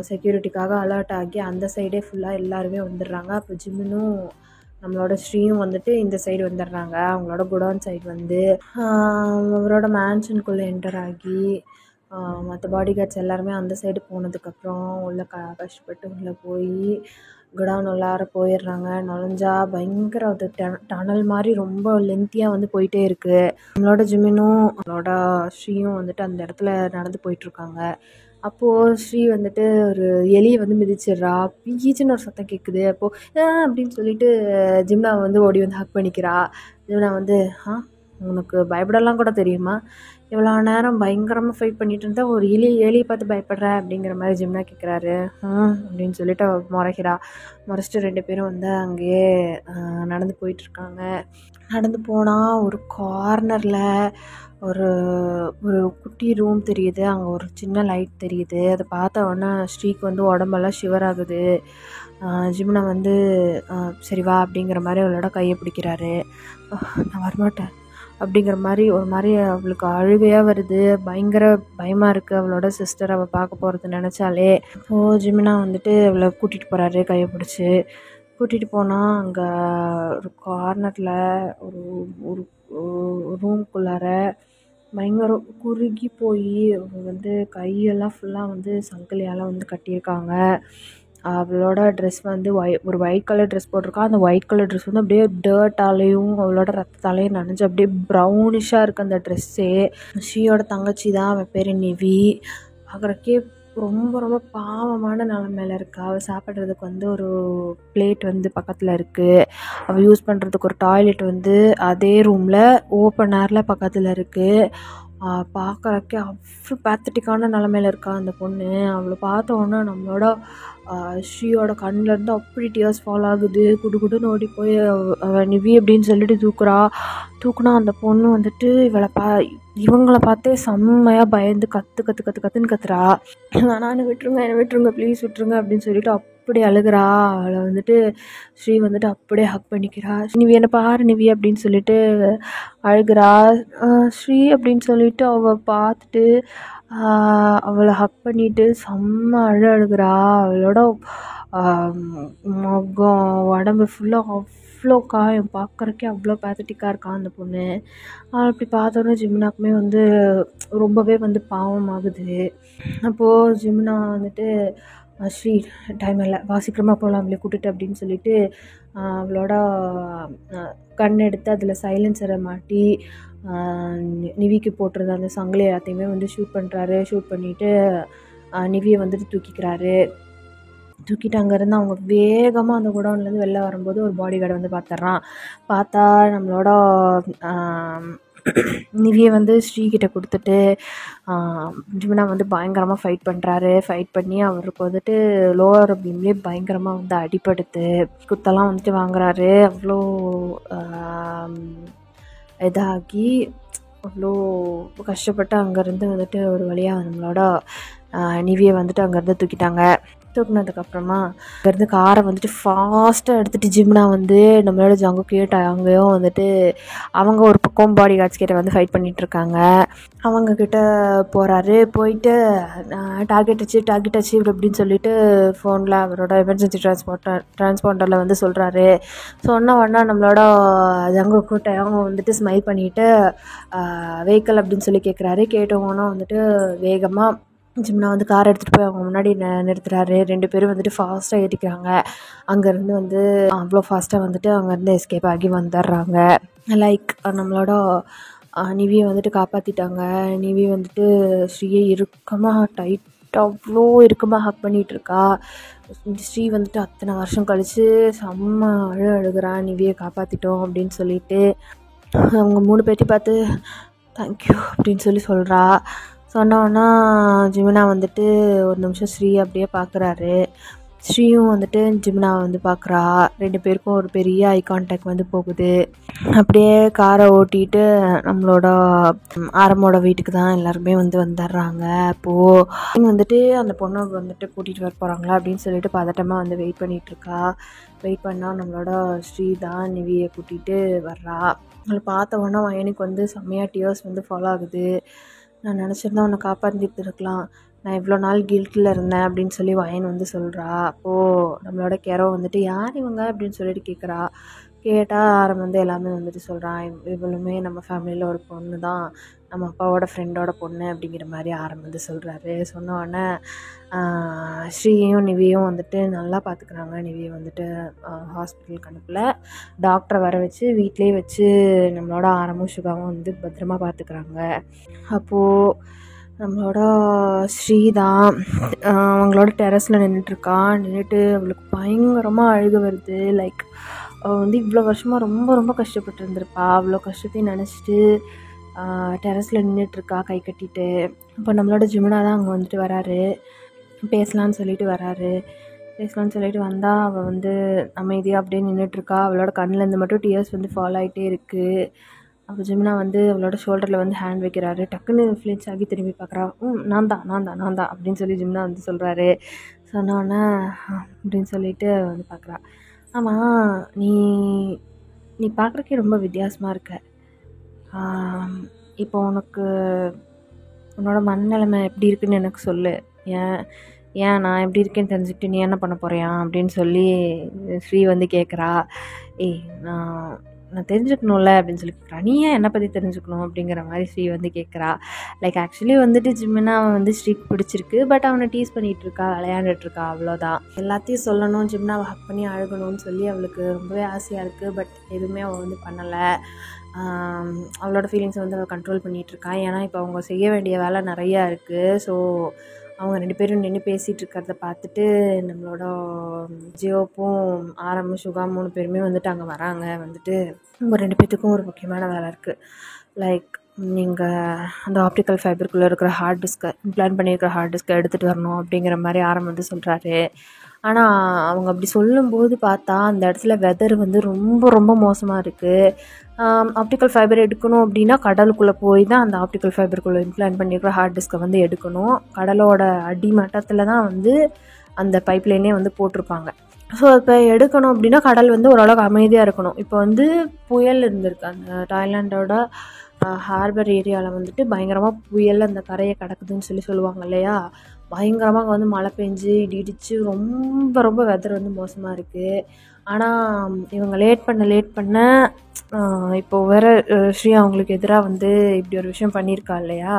செக்யூரிட்டிக்காக அலர்ட் ஆகி அந்த சைடே ஃபுல்லாக எல்லாருமே வந்துடுறாங்க. அப்போ ஜிமினும் நம்மளோட ஸ்ரீயும் வந்துட்டு இந்த சைடு வந்துடுறாங்க. அவங்களோட குடோன் சைடு வந்து அவரோட மேன்ஷனுக்குள்ளே என்டர் ஆகி மற்ற பாடி கார்ட்ஸ் எல்லாருமே அந்த சைடு போனதுக்கப்புறம் உள்ளே கஷ்டப்பட்டு உள்ளே போய் குடோன் எல்லாரும் போயிடுறாங்க. நுழைஞ்சா பயங்கர அது டனல் மாதிரி ரொம்ப லென்த்தியாக வந்து போயிட்டே இருக்குது. நம்மளோட ஜிமினும் நம்மளோட ஸ்ரீயும் வந்துட்டு அந்த இடத்துல நடந்து போயிட்டுருக்காங்க. அப்போது ஸ்ரீ வந்துட்டு ஒரு எலியை வந்து மிதிச்சிட்றா. பீச்சுன்னு ஒரு சத்தம் கேட்குது. அப்போது அப்படின்னு சொல்லிட்டு ஜிம்னா வந்து ஓடி வந்து ஹக் பண்ணிக்கிறா. ஜிம்னா வந்து உனக்கு பயப்படலாம் கூட தெரியுமா, இவ்வளோ நேரம் பயங்கரமாக ஃபைட் பண்ணிட்டு இருந்தா ஒரு எலியை பார்த்து பயப்படுற அப்படிங்கிற மாதிரி ஜிம்னா கேட்குறாரு. அப்படின்னு சொல்லிட்டு முறைக்கிறா. முறைச்சிட்டு 2 பேரும் வந்து அங்கேயே நடந்து போயிட்டுருக்காங்க. நடந்து போனால் ஒரு கார்னரில் ஒரு ஒரு குட்டி ரூம் தெரியுது. அங்கே ஒரு சின்ன லைட் தெரியுது. அதை பார்த்த உடனே ஸ்ரீக்கு வந்து உடம்பெல்லாம் ஷிவர் ஆகுது. ஜிம்னா வந்து சரி வா அப்படிங்கிற மாதிரி அவளோட கையை பிடிக்கிறாரு. நான் வரமாட்டேன் அப்படிங்கிற மாதிரி ஒரு மாதிரி அவளுக்கு அழுகையாக வருது. பயங்கர பயமாக இருக்குது. அவளோட சிஸ்டர் அவள் பார்க்க போகிறது நினச்சாலே. அப்போது ஜிமினா வந்துட்டு அவளை கூட்டிகிட்டு போகிறாரு கையை பிடிச்சி. கூட்டிகிட்டு போனால் அங்கே ஒரு கார்னரில் ஒரு ஒரு ரூம்குள்ளார பயங்கர குறுகி போய் வந்து கையெல்லாம் ஃபுல்லாக வந்து சங்கிலியால் வந்து கட்டியிருக்காங்க. அவளோட ட்ரெஸ் வந்து ஒரு ஒயிட் கலர் ட்ரெஸ் போட்டிருக்கா. அந்த ஒயிட் கலர் ட்ரெஸ் வந்து அப்படியே டர்ட்டாலேயும் அவளோட ரத்தத்தாலேயும் நனைஞ்சு அப்படியே ப்ரௌனிஷாக இருக்குது அந்த ட்ரெஸ்ஸே. ஸ்ரீயோட தங்கச்சி தான், அவன் பேர் நிவி. பார்க்குறக்கே ரொம்ப ரொம்ப பாவமான நிலமையில இருக்கா. அவள் சாப்பிட்றதுக்கு வந்து ஒரு பிளேட் வந்து பக்கத்தில் இருக்குது. அவள் யூஸ் பண்ணுறதுக்கு ஒரு டாய்லெட் வந்து அதே ரூமில் ஓப்பன் ஏரில் பக்கத்தில் இருக்குது. பார்க்குறக்கே அவ்வளோ பேத்தட்டிக்கான நிலமையில இருக்கா அந்த பொண்ணு. அவளை பார்த்த உடனே நம்மளோட ஸ்ரீயோட கண்ணிலேருந்து அப்படி டியர்ஸ் ஃபால் ஆகுது. குடுகுடுன்னு ஓடி போய் அவள் நிவி அப்படின்னு சொல்லிட்டு தூக்குனா அந்த பொண்ணு வந்துட்டு இவங்கள பார்த்தே செம்மையாக பயந்து கத்துன்னு கத்துறா. நான் விட்டுருங்க ப்ளீஸ் விட்டுருங்க அப்படின்னு சொல்லிட்டு அப்படி அழுகிறா. அவளை வந்துட்டு ஸ்ரீ வந்துட்டு அப்படியே ஹக் பண்ணிக்கிறா. நிவி என்ன பாரு நிவி அப்படின்னு சொல்லிட்டு அழுகிறா. ஸ்ரீ அப்படின்னு சொல்லிட்டு அவள் பார்த்துட்டு அவளை ஹக் பண்ணிட்டு செம்ம அழுகிறா. அவளோட முகம் உடம்பு ஃபுல்லாக அவ்வளோ காயம். பார்க்குறக்கே அவ்வளோ பேத்தட்டிக்காக இருக்கான் அந்த பொண்ணு. அப்படி பார்த்தோன்னே ஜிம்னாக்குமே வந்து ரொம்பவே வந்து பாவமாகுது. அப்போது ஜிம்னா வந்துட்டு ஸ்ரீ டைம் இல்லை வா சீக்கிரமாக போகலாம் அவளை கூட்டிட்டு அப்படின்னு சொல்லிட்டு அவளோட கண் எடுத்து அதில் சைலன்சரை மாட்டி நிவிக்கு போட்டிருந்த அந்த சங்கிலி எல்லாத்தையுமே வந்து ஷூட் பண்ணுறாரு. ஷூட் பண்ணிவிட்டு நிவியை வந்துட்டு தூக்கிட்டு அங்கேருந்து அவங்க வேகமாக அந்த குடோன்லேருந்து வெளில வரும்போது ஒரு பாடி கார்டை வந்து பார்த்தா நம்மளோட நிவியை வந்து ஸ்ரீகிட்ட கொடுத்துட்டு ஜிமினா வந்து பயங்கரமாக ஃபைட் பண்ணுறாரு. ஃபைட் பண்ணி அவருக்கு வந்துட்டு லோவர் பீம்லேயே பயங்கரமாக வந்து அடிப்படுத்து குத்தெல்லாம் வந்துட்டு வாங்குறாரு. அவ்வளோ இதாகி அவ்வளோ கஷ்டப்பட்டு அங்கேருந்து வந்துட்டு ஒரு வழியாக நம்மளோட நிவியை வந்துட்டு அங்கேருந்து தூக்கிட்டாங்க. தூக்குனதுக்கப்புறமா அங்கேருந்து காரை வந்துட்டு ஃபாஸ்ட்டாக எடுத்துகிட்டு ஜிம்னா வந்து நம்மளோட ஜங்கு கிட்ட அங்கேயும் வந்துட்டு அவங்க ஒரு பக்கம் பாடி கார்ட்ஸ் கிட்ட வந்து ஃபைட் பண்ணிகிட்ருக்காங்க. அவங்கக்கிட்ட போகிறாரு. போயிட்டு டார்கெட் அச்சீவ் அப்படின்னு சொல்லிட்டு ஃபோனில் அவரோட எமர்ஜென்சி டிரான்ஸ்பாண்டரில் வந்து சொல்கிறாரு. சொன்ன உடனே நம்மளோட ஜங்கு கிட்ட அவங்க வந்துட்டு ஸ்மைல் பண்ணிவிட்டு வெஹிக்கிள் அப்படின்னு சொல்லி கேட்குறாரு. கேட்டவங்கன்னா வந்துட்டு வேகமாக ஜிம்னா வந்து கார் எடுத்துகிட்டு போய் அவங்க முன்னாடி நிறுத்துறாரு. 2 பேரும் வந்துட்டு ஃபாஸ்ட்டாக ஏற்றிக்கிறாங்க. அங்கேருந்து வந்து அவ்வளோ ஃபாஸ்ட்டாக வந்துட்டு அங்கேருந்து எஸ்கேப் ஆகி வந்துடுறாங்க. லைக் நம்மளோட நிவியை வந்துட்டு காப்பாற்றிட்டாங்க. நிவி வந்துட்டு ஸ்ரீயை அவ்வளோ இறுக்கமாக ஹக் பண்ணிகிட்ருக்கா. ஸ்ரீ வந்துட்டு அத்தனை வருஷம் கழித்து செம்ம அழுகிறா, நிவியை காப்பாற்றிட்டோம் அப்படின்னு சொல்லிட்டு. அவங்க 3 பேர்த்தி பார்த்து தேங்க்யூ அப்படின்னு சொல்லி சொல்கிறா. சொன்னோன்னா ஜிமினா வந்துட்டு ஒரு நிமிஷம் ஸ்ரீ அப்படியே பார்க்குறாரு. ஸ்ரீயும் வந்துட்டு ஜிமினாவை வந்து பார்க்குறா. 2 பேருக்கும் ஒரு பெரிய ஐ கான்டாக்ட் வந்து போகுது. அப்படியே காரை ஓட்டிகிட்டு நம்மளோட ஆரமோட வீட்டுக்கு தான் எல்லாருமே வந்து வந்துடுறாங்க. அப்போது வந்துட்டு அந்த பொண்ணை வந்துட்டு கூட்டிகிட்டு வர போகிறாங்களா அப்படின்னு சொல்லிட்டு பதட்டமாக வந்து வெயிட் பண்ணிகிட்ருக்கா. வெயிட் பண்ணால் நம்மளோட ஸ்ரீ தான் நிவியை கூட்டிகிட்டு வர்றா. அவளை பார்த்த உடனே வயனுக்கு வந்து செம்மையாக டியர்ஸ் வந்து ஃபாலோ ஆகுது. நான் நினச்சிருந்தா உன்னை காப்பாற்றிட்டு இருக்கலாம், நான் இவ்வளோ நாள் கில்ட்டில் இருந்தேன் அப்படின்னு சொல்லி வயன் வந்து சொல்கிறா. அப்போது நம்மளோட கெரோ வந்துட்டு யார் இவங்க அப்படின்னு சொல்லிட்டு கேட்குறா. கேட்டால் ஆரம் வந்து எல்லாமே வந்துட்டு சொல்கிறான். இவளுமே நம்ம ஃபேமிலியில் ஒரு பொண்ணு தான், நம்ம அப்பாவோட ஃப்ரெண்டோட பொண்ணு அப்படிங்கிற மாதிரி ஆரம் வந்து சொல்கிறாரு. சொன்ன உடனே ஸ்ரீயையும் நிவியும் வந்துட்டு நல்லா பார்த்துக்குறாங்க. நிவியை வந்துட்டு ஹாஸ்பிட்டலுக்கு அனுப்பல, டாக்டரை வர வச்சு வீட்டிலே வச்சு நம்மளோட ஆரமும் சுகாவும் வந்து பத்திரமா பார்த்துக்குறாங்க. அப்போது நம்மளோட ஸ்ரீ தான் அவங்களோட டெரஸில் நின்றுட்டு அவளுக்கு பயங்கரமாக அழுக வருது. லைக் அவள் வந்து இவ்வளோ வருஷமாக ரொம்ப ரொம்ப கஷ்டப்பட்டு இருந்திருப்பா. அவ்வளோ கஷ்டத்தையும் நினச்சிட்டு டெரஸில் நின்றுட்டுருக்கா கை கட்டிட்டு. அப்போ நம்மளோட ஜிமினா தான் அங்கே வந்துட்டு வராரு. பேசலான்னு சொல்லிட்டு வந்தால் அவள் வந்து அமைதியாக அப்படியே நின்றுட்டுருக்கா. அவளோட கண்ணிலேருந்து மட்டும் டியர்ஸ் வந்து ஃபாலோ ஆகிட்டே இருக்குது. அப்போ ஜிமினா வந்து அவளோட ஷோல்டரில் வந்து ஹேண்ட் வைக்கிறாரு. டக்குன்னு ஃப்ளின்ச் ஆகி திரும்பி பார்க்குறா. நான் தான் அப்படின்னு சொல்லி ஜிமினா வந்து சொல்கிறாரு. சொன்னோன்னே அப்படின்னு சொல்லிட்டு வந்து பார்க்குறா. ஆமாம், நீ பார்க்குறக்கே ரொம்ப வித்தியாசமாக இருக்க. இப்போ உன்னோட மனநிலைமை எப்படி இருக்குன்னு எனக்கு சொல்லு. ஏன் நான் எப்படி இருக்கேன்னு தெரிஞ்சுக்கிட்டு நீ என்ன பண்ண போறியா அப்படின்னு சொல்லி ஸ்ரீ வந்து கேட்குறா. நான் தெரிஞ்சுக்கணும்ல அப்படின்னு சொல்லி கேட்குறா. நீ ஏன் என்னை பற்றி தெரிஞ்சுக்கணும் அப்படிங்கிற மாதிரி ஸ்ரீ வந்து கேட்குறா. லைக் ஆக்சுவலி வந்துட்டு ஜிமினா அவன் வந்து ஸ்ரீக்கு பிடிச்சிருக்கு, பட் அவனை டீஸ் பண்ணிகிட்ருக்கா, விளையாண்டுட்ருக்கா, அவ்வளோதான். எல்லாத்தையும் சொல்லணும், ஜிமினாவை ஹக் பண்ணி அழுகணும்னு சொல்லி அவளுக்கு ரொம்பவே ஆசையாக இருக்குது. பட் எதுவுமே அவள் வந்து பண்ணலை. அவளோட ஃபீலிங்ஸை வந்து அவள் கண்ட்ரோல் பண்ணிகிட்ருக்கா. ஏன்னா இப்போ அவங்க செய்ய வேண்டிய வேலை நிறையா இருக்குது. ஸோ அவங்க 2 பேரும் நின்று பேசிகிட்டு இருக்கிறத பார்த்துட்டு நம்மளோட ஜியோப்பும் ஆரம்பும் சுகா 3 பேருமே வந்துட்டு அங்கே வராங்க. வந்துட்டு உங்கள் 2 பேர்த்துக்கும் ஒரு முக்கியமான வேலை இருக்குது. லைக் நீங்கள் அந்த ஆப்டிக்கல் ஃபைபருக்குள்ளே இருக்கிற ஹார்ட் டிஸ்கை இம்ப்ளான்ட் பண்ணியிருக்கிற ஹார்ட் டிஸ்கை எடுத்துகிட்டு வரணும் அப்படிங்கிற மாதிரி ஆரம் வந்து சொல்கிறாரு. ஆனால் அவங்க அப்படி சொல்லும்போது பார்த்தா அந்த இடத்துல வெதர் வந்து ரொம்ப ரொம்ப மோசமாக இருக்குது. ஆப்டிக்கல் ஃபைபர் எடுக்கணும் அப்படின்னா கடலுக்குள்ளே போய் தான் அந்த ஆப்டிக்கல் ஃபைபருக்குள்ளே இம்ப்ளான்ட் பண்ணியிருக்கிற ஹார்ட் டிஸ்கை வந்து எடுக்கணும். கடலோட அடிமட்டத்தில் தான் வந்து அந்த பைப்லைனே வந்து போட்டிருப்பாங்க. ஸோ இப்போ எடுக்கணும் அப்படின்னா கடல் வந்து ஓரளவுக்கு அமைதியாக இருக்கணும். இப்போ வந்து புயல் இருந்திருக்கு அந்த தாய்லாண்டோட ஹார்பர் ஏரியாவில் வந்துட்டு பயங்கரமாக புயல் அந்த கரையை கடக்குதுன்னு சொல்லுவாங்க இல்லையா. பயங்கரமாக அங்கே வந்து மழை பெஞ்சு இடிச்சு ரொம்ப ரொம்ப வெதர் வந்து மோசமாக இருக்குது. ஆனால் இவங்க லேட் பண்ண இப்போது வேறு ஸ்ரீ அவங்களுக்கு எதிராக வந்து இப்படி ஒரு விஷயம் பண்ணியிருக்கா இல்லையா.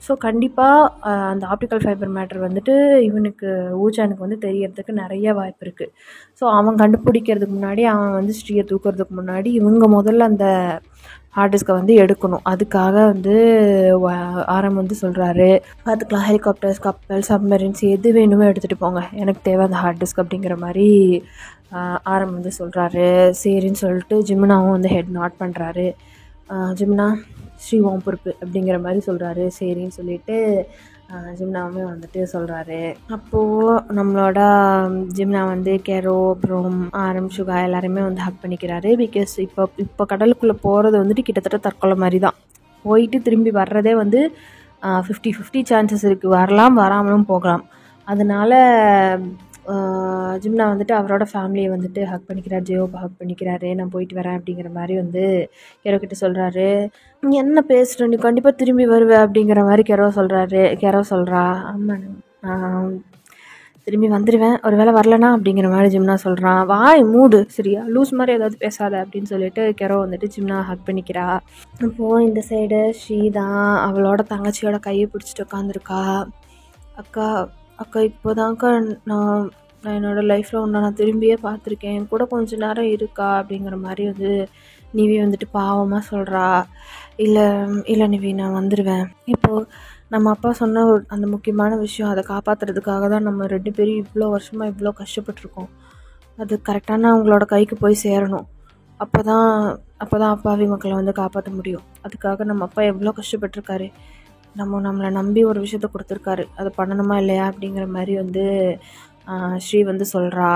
ஸோ கண்டிப்பாக அந்த ஆப்டிக்கல் ஃபைபர் மேட்டர் வந்துட்டு இவனுக்கு ஊச்சானுக்கு வந்து தெரியறதுக்கு நிறைய வாய்ப்பு இருக்குது. ஸோ அவன் கண்டுபிடிக்கிறதுக்கு முன்னாடி, அவன் வந்து ஸ்ரீயை தூக்கிறதுக்கு முன்னாடி இவங்க முதல்ல அந்த ஹார்ட் டிஸ்கை வந்து எடுக்கணும். அதுக்காக வந்து ஆரம் வந்து சொல்கிறாரு, பார்த்துக்கலாம், ஹெலிகாப்டர்ஸ், கப்பல், சப்மரீன்ஸ் எது வேணுமோ எடுத்துகிட்டு போங்க, எனக்கு தேவை அந்த ஹார்ட் டிஸ்க் அப்படிங்கிற மாதிரி ஆரம் வந்து சொல்கிறாரு. சரின்னு சொல்லிட்டு ஜிமினாவும் வந்து ஹெட் நாட் பண்ணுறாரு. ஜிமினா ஸ்ரீவோம் பொறுப்பு அப்படிங்கிற மாதிரி சொல்கிறாரு. சரின்னு சொல்லிட்டு ஜிம்னாவுமே வந்துட்டு சொல்கிறாரு. அப்போது நம்மளோட ஜிம்னா வந்து கெரோ அப்புறம் ஆரம் சுகா எல்லாருமே வந்து ஹக் பண்ணிக்கிறாரு. பிகாஸ் இப்போ கடலுக்குள்ளே போகிறது வந்துட்டு கிட்டத்தட்ட தற்கொலை மாதிரி தான். போயிட்டு திரும்பி வர்றதே வந்து 50-50 சான்சஸ் இருக்குது. வரலாம், வராமலும் போகலாம். அதனால் ஜிம்னா வந்துட்டு அவரோட ஃபேமிலியை வந்துட்டு ஹக் பண்ணிக்கிறார், ஜியோவை ஹக் பண்ணிக்கிறாரு. நான் போயிட்டு வரேன் அப்படிங்கிற மாதிரி வந்து கெரோ கிட்ட சொல்கிறாரு. நீ என்ன பேசுகிற, நீ கண்டிப்பாக திரும்பி வருவே அப்படிங்கிற மாதிரி கெரோ சொல்கிறா. ஆமாம் நான் திரும்பி வந்துடுவேன், ஒரு வேளை வரலனா அப்படிங்கிற மாதிரி ஜிம்னா சொல்கிறான். வாய் மூடு சரியா, லூஸ் மாதிரி ஏதாவது பேசாத அப்படின்னு சொல்லிட்டு கெரோ வந்துட்டு ஜிம்னா ஹக் பண்ணிக்கிறா. அப்போது இந்த சைடு ஸ்ரீ தான் அவளோட தங்கச்சியோட கையை பிடிச்சிட்டு உட்காந்துருக்கா. அக்கா அக்கா இப்போதான்க்கா நான் என்னோடய லைஃப்பில் ஒன்று நான் திரும்பியே பார்த்துருக்கேன், என் கூட கொஞ்சம் நேரம் இருக்கா அப்படிங்கிற மாதிரி வந்து நிவி வந்துட்டு பாவமாக சொல்கிறா. இல்லை நிவி, நான் வந்துடுவேன். இப்போது நம்ம அப்பா சொன்ன அந்த முக்கியமான விஷயம், அதை காப்பாற்றுறதுக்காக தான் நம்ம 2 பேரும் இவ்வளோ வருஷமாக இவ்வளோ கஷ்டப்பட்டுருக்கோம். அது கரெக்டான அவங்களோட கைக்கு போய் சேரணும். அப்போ தான் அப்பாவி மக்களை வந்து காப்பாற்ற முடியும். அதுக்காக நம்ம அப்பா எவ்வளோ கஷ்டப்பட்டுருக்காரு, நம்மளை நம்பி ஒரு விஷயத்த கொடுத்துருக்காரு, அதை பண்ணணுமா இல்லையா அப்படிங்கிற மாதிரி வந்து ஸ்ரீ வந்து சொல்கிறா.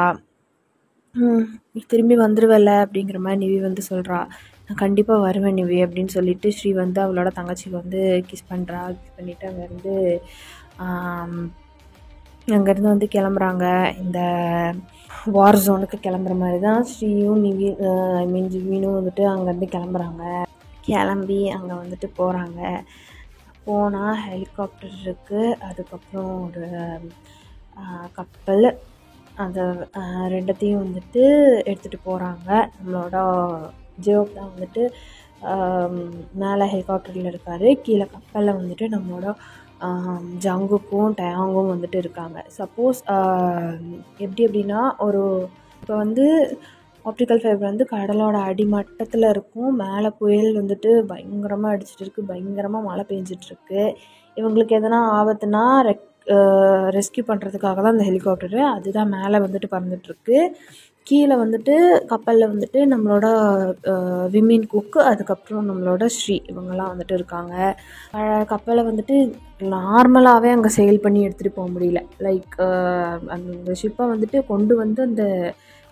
நீ திரும்பி வந்துடுவல அப்படிங்கிற மாதிரி நிவி வந்து சொல்கிறா. நான் கண்டிப்பாக வருவேன் நிவி அப்படின்னு சொல்லிட்டு ஸ்ரீ வந்து அவளோட தங்கச்சிக்கு வந்து கிஸ் பண்ணிவிட்டு அங்கேருந்து வந்து கிளம்புறாங்க. இந்த வார் ஜோனுக்கு கிளம்புற மாதிரி தான் ஸ்ரீயும் ஜிவினும் வந்துட்டு அங்கேருந்து கிளம்பி அங்கே வந்துட்டு போகிறாங்க. போனால் ஹெலிகாப்டர் இருக்குது, அதுக்கப்புறம் ஒரு கப்பல், அதை 2த்தையும் வந்துட்டு எடுத்துகிட்டு போகிறாங்க. நம்மளோட ஜியோப் தான் வந்துட்டு மேலே ஹெலிகாப்டரில் இருக்கார், கீழே கப்பலில் வந்துட்டு நம்மளோட ஜங்குக்கும் டயாங்கும் வந்துட்டு இருக்காங்க. சப்போஸ் எப்படி அப்படின்னா, இப்போ வந்து ஆப்டிக்கல் ஃபைபர் வந்து கடலோட அடிமட்டத்தில் இருக்கும், மேலே புயல் வந்துட்டு பயங்கரமாக அடிச்சிட்டு இருக்குது, பயங்கரமாக மழை பெஞ்சிட்ருக்கு. இவங்களுக்கு எதனா ஆபத்துனா ரெஸ்கியூ பண்ணுறதுக்காக தான் அந்த ஹெலிகாப்டரு, அதுதான் மேலே வந்துட்டு பறந்துட்டுருக்கு. கீழே வந்துட்டு கப்பலில் வந்துட்டு நம்மளோட விமின் குக்கு, அதுக்கப்புறம் நம்மளோட ஸ்ரீ, இவங்கெல்லாம் வந்துட்டு இருக்காங்க. கப்பலை வந்துட்டு நார்மலாகவே அங்கே செயில் பண்ணி எடுத்துகிட்டு போக முடியல. லைக் அந்த ஷிப்பை வந்துட்டு கொண்டு வந்து அந்த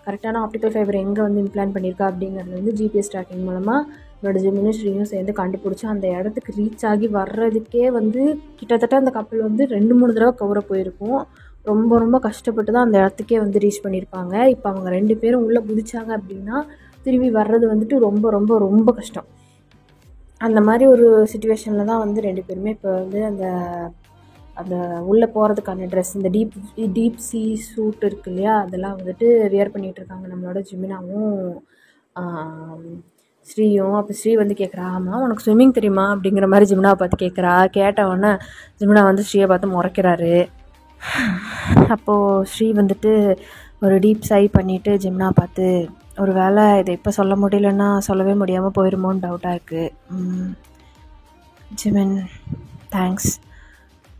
கரெக்டான ஆப்டிக்கல் ஃபைபர் எங்கே வந்து இம்ப்ளான்ட் பண்ணியிருக்கா அப்படிங்கிறது வந்து ஜிபிஎஸ் ட்ராக்கிங் மூலமாக என்னோட ஜிமினும் ஸ்ரீயும் சேர்ந்து கண்டுபிடிச்சி அந்த இடத்துக்கு ரீச் ஆகி வர்றதுக்கே வந்து கிட்டத்தட்ட அந்த கப்பல் வந்து 2-3 தடவை கவர போயிருக்கும். ரொம்ப ரொம்ப கஷ்டப்பட்டு தான் அந்த இடத்துக்கே வந்து ரீச் பண்ணியிருப்பாங்க. இப்போ அவங்க 2 பேரும் உள்ளே குதிச்சாங்க அப்படின்னா திரும்பி வர்றது வந்துட்டு ரொம்ப ரொம்ப ரொம்ப கஷ்டம். அந்த மாதிரி ஒரு சிச்சுவேஷனில் தான் வந்து 2 பேருமே இப்போ வந்து அந்த உள்ளே போகிறதுக்கான ட்ரெஸ், இந்த டீப் சீ சூட் இருக்கு இல்லையா, அதெல்லாம் வந்துட்டு வியர் பண்ணிகிட்ருக்காங்க நம்மளோட ஜிமினாவும் ஸ்ரீயும். அப்போ ஸ்ரீ வந்து கேட்குறா, ஆமாம் உனக்கு ஸ்விம்மிங் தெரியுமா அப்படிங்கிற மாதிரி ஜிமினாவை பார்த்து கேட்குறா. கேட்டவுடனே ஜிமினா வந்து ஸ்ரீயை பார்த்து முறைக்கிறாரு. அப்போது ஸ்ரீ வந்துட்டு ஒரு டீப் சை பண்ணிவிட்டு ஜிமினா பார்த்து, ஒரு வேளை இதை இப்போ சொல்ல முடியலன்னா சொல்லவே முடியாமல் போயிடுமோன்னு டவுட்டாக இருக்குது. ஜிமின் தேங்க்ஸ்,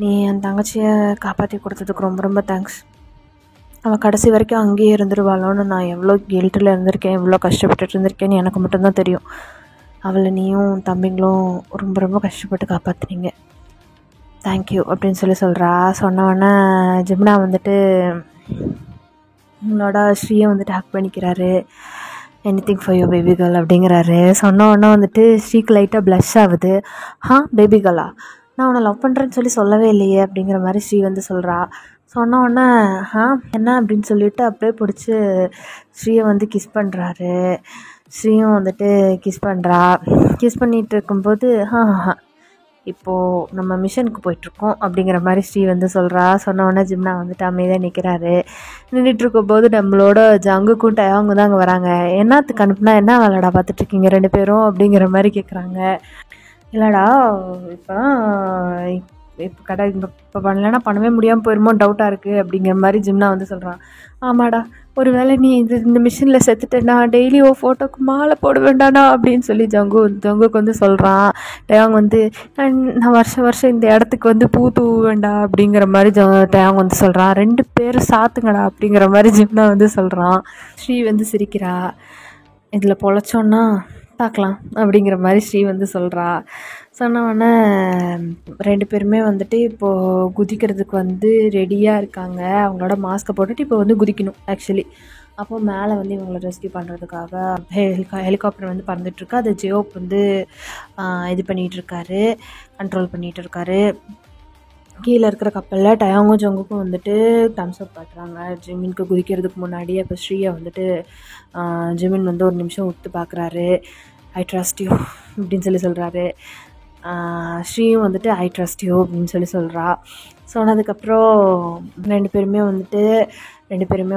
நீ என் தங்கச்சியை காப்பாற்றி கொடுத்ததுக்கு ரொம்ப ரொம்ப தேங்க்ஸ். அவள் கடைசி வரைக்கும் அங்கேயே இருந்துருவாளோன்னு நான் எவ்வளோ கில்ட்டில் இருந்திருக்கேன், எவ்வளோ கஷ்டப்பட்டுட்டு இருந்திருக்கேன்னு எனக்கு மட்டும்தான் தெரியும். அவளை நீயும் தம்பிங்களும் ரொம்ப ரொம்ப கஷ்டப்பட்டு காப்பாற்றுனீங்க, தேங்க்யூ அப்படின்னு சொல்கிறா. சொன்னவொடனே ஜிம்னா வந்துட்டு உங்களோட ஸ்ரீயை வந்துட்டு ஹக் பண்ணிக்கிறாரு. Anything for your baby girl அப்படிங்கிறாரு. சொன்னவொடனே வந்துட்டு ஸ்ரீக்கு லைட்டாக ப்ளஷ் ஆகுது. பேபி கேர்ளா, நான் உன்னை லவ் பண்ணுறேன்னு சொல்லவே இல்லையே அப்படிங்கிற மாதிரி ஸ்ரீ வந்து சொல்கிறா. சொன்னோடனே என்ன அப்படின்னு சொல்லிட்டு அப்படியே பிடிச்சி ஸ்ரீயை வந்து கிஸ் பண்ணுறாரு. ஸ்ரீயும் வந்துட்டு கிஸ் பண்ணிகிட்டு இருக்கும்போது இப்போது நம்ம மிஷனுக்கு போயிட்டுருக்கோம் அப்படிங்கிற மாதிரி ஸ்ரீ வந்து சொல்கிறா. சொன்னோடனே ஜிம்னா வந்துட்டு அமைதியாக நிற்கிறாரு. நின்றுட்டுருக்கும்போது நம்மளோட ஜங்குக்கும் டயாங்கு தான் அங்கே வராங்க. என்னத்துக்கு அனுப்புனா என்ன வேலைடா பார்த்துட்ருக்கீங்க 2 பேரும் அப்படிங்கிற மாதிரி கேட்குறாங்க. இல்லைடா இப்போ பண்ணலைன்னா பண்ணவே முடியாமல் போயிடுமோ டவுட்டாக இருக்குது அப்படிங்கிற மாதிரி ஜிம்னா வந்து சொல்கிறான். ஆமாடா, ஒரு வேளை நீ இந்த மிஷினில் செத்துட்டேன்னா டெய்லி ஃபோட்டோக்கு மாலை போட வேண்டானா அப்படின்னு சொல்லி ஜங்குக்கு வந்து சொல்கிறான். டயாங் வந்து நான் வருஷம் இந்த இடத்துக்கு வந்து பூ தூவ வேண்டாம் அப்படிங்கிற மாதிரி டயாங் வந்து சொல்கிறான். 2 பேரும் சாத்துங்கடா அப்படிங்கிற மாதிரி ஜிம்னா வந்து சொல்கிறான். ஸ்ரீ வந்து சிரிக்கிறா. இதில் பொழைச்சோன்னா பார்க்கலாம் அப்படிங்கிற மாதிரி ஸ்ரீ வந்து சொல்கிறா. சொன்னோடனே 2 பேருமே வந்துட்டு இப்போது குதிக்கிறதுக்கு வந்து ரெடியாக இருக்காங்க. அவங்களோட மாஸ்க்கை போட்டுட்டு இப்போ வந்து குதிக்கணும் ஆக்சுவலி. அப்போது மேலே வந்து இவங்களை ரெஸ்கியூ பண்ணுறதுக்காக ஹெலிகாப்டர் வந்து பறந்துட்டுருக்கு. அதை ஜியோப் வந்து இது பண்ணிகிட்ருக்காரு, கண்ட்ரோல் பண்ணிகிட்ருக்காரு. கீழே இருக்கிற கப்பலில் டயாங்கும் ஜங்குக்கும் வந்துட்டு தம்ஸ் அப் காட்டுறாங்க ஜிமினுக்கு குதிக்கிறதுக்கு முன்னாடி. அப்போ ஸ்ரீயை வந்துட்டு ஜிமின் வந்து ஒரு நிமிஷம் உத்து பார்க்குறாரு. ஐ ட்ரஸ்ட் யூ அப்படின்னு சொல்கிறாரு. ஸ்ரீயும் வந்துட்டு ஐ ட்ரஸ்ட் யூ அப்படின்னு சொல்கிறா. சொன்னதுக்கப்புறம் ரெண்டு பேருமே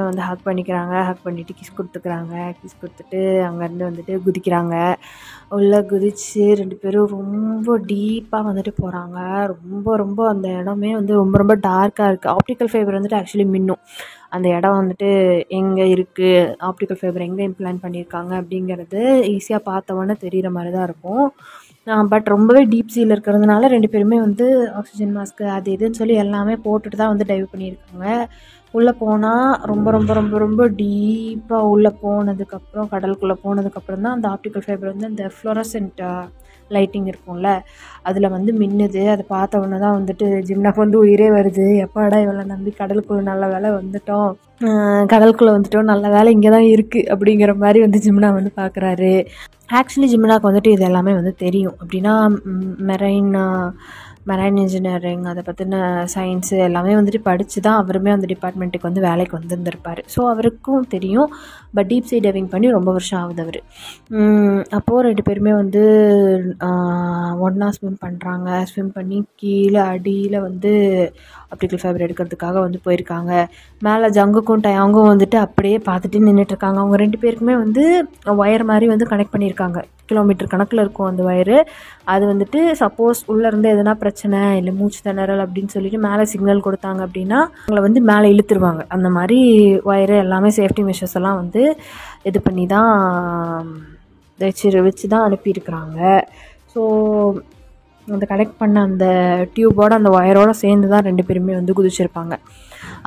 வந்து ஹக் பண்ணிக்கிறாங்க. ஹக் பண்ணிவிட்டு கிஸ் கொடுத்துக்கிறாங்க. கிஸ் கொடுத்துட்டு அங்கேருந்து வந்துட்டு குதிக்கிறாங்க. உள்ளே குதித்து ரெண்டு பேரும் ரொம்ப டீப்பாக வந்துட்டு போகிறாங்க. ரொம்ப ரொம்ப அந்த இடமே வந்து ரொம்ப ரொம்ப டார்க்காக இருக்குது. ஆப்டிக்கல் ஃபைபர் வந்துட்டு ஆக்சுவலி மின்னும். அந்த இடம் வந்துட்டு எங்கே இருக்குது, ஆப்டிக்கல் ஃபைபர் எங்கே இம்ப்ளான்ட் பண்ணியிருக்காங்க அப்படிங்கிறது ஈஸியாக பார்த்தவொன்னே தெரிகிற மாதிரி தான் இருக்கும். பட் ரொம்பவே டீப் சீயில் இருக்கிறதுனால ரெண்டு பேருமே வந்து ஆக்சிஜன் மாஸ்க்கு அது இதுன்னு சொல்லி எல்லாமே போட்டுட்டு தான் வந்து டைவ் பண்ணியிருக்காங்க. உள்ளே போனால் ரொம்ப ரொம்ப ரொம்ப ரொம்ப டீப்பாக உள்ளே போனதுக்கப்புறம் கடலுக்குள்ளே போனதுக்கப்புறம் தான் அந்த ஆப்டிக்கல் ஃபைபர் வந்து அந்த ஃப்ளோரசன்ட் லைட்டிங் இருக்கும்ல அதில் வந்து மின்னுது. அதை பார்த்த உடனே தான் வந்துட்டு ஜிம்னாக்கு வந்து உயிரே வருது. எப்பாடா இவளை நம்பி கடலுக்குள்ளே நல்ல வேலை வந்துட்டோம், கடலுக்குள்ளே வந்துட்டோம், நல்ல வேலை இங்கே தான் இருக்குது அப்படிங்கிற மாதிரி வந்து ஜிம்னா வந்து பார்க்குறாரு. ஆக்சுவலி ஜிம்னாக்கு வந்துட்டு இது எல்லாமே வந்து தெரியும். அப்படின்னா மெரைன் இன்ஜினியரிங் அதை பற்றின சயின்ஸு எல்லாமே வந்துட்டு படித்து தான் அவருமே அந்த டிபார்ட்மெண்ட்டுக்கு வந்து வேலைக்கு வந்திருந்திருப்பார். ஸோ அவருக்கும் தெரியும். பட் டீப் சீ டைவிங் பண்ணி ரொம்ப வருஷம் ஆகுது அவர். அப்போது ரெண்டு பேருமே வந்து ஒன்றா ஸ்விம் பண்ணுறாங்க. ஸ்விம் பண்ணி கீழே அடியில் வந்து ஆப்டிக்கல் ஃபைபர் எடுக்கிறதுக்காக வந்து போயிருக்காங்க. மேலே ஜங்குக்கும் டயாங்கும் வந்துட்டு அப்படியே பார்த்துட்டு நின்றுட்டுருக்காங்க. அவங்க ரெண்டு பேருக்குமே வந்து ஒயர் மாதிரி வந்து கனெக்ட் பண்ணியிருக்காங்க. கிலோமீட்டர் கணக்கில் இருக்கும் அந்த ஒயரு. அது வந்துட்டு சப்போஸ் உள்ளேருந்து எதனா பிரச்சனை இல்லை மூச்சு திணறல் அப்படின்னு சொல்லிட்டு மேலே சிக்னல் கொடுத்தாங்க அப்படின்னா அவங்கள வந்து மேலே இழுத்துருவாங்க. அந்த மாதிரி ஒயரு எல்லாமே சேஃப்டி மெஷர்ஸ் எல்லாம் வந்து இது பண்ணி தான் வச்சு தான் அனுப்பியிருக்கிறாங்க. ஸோ அந்த கனெக்ட் பண்ண அந்த டியூபோடு அந்த ஒயரோடு சேர்ந்து தான் ரெண்டு பேருமே வந்து குதிச்சிருப்பாங்க.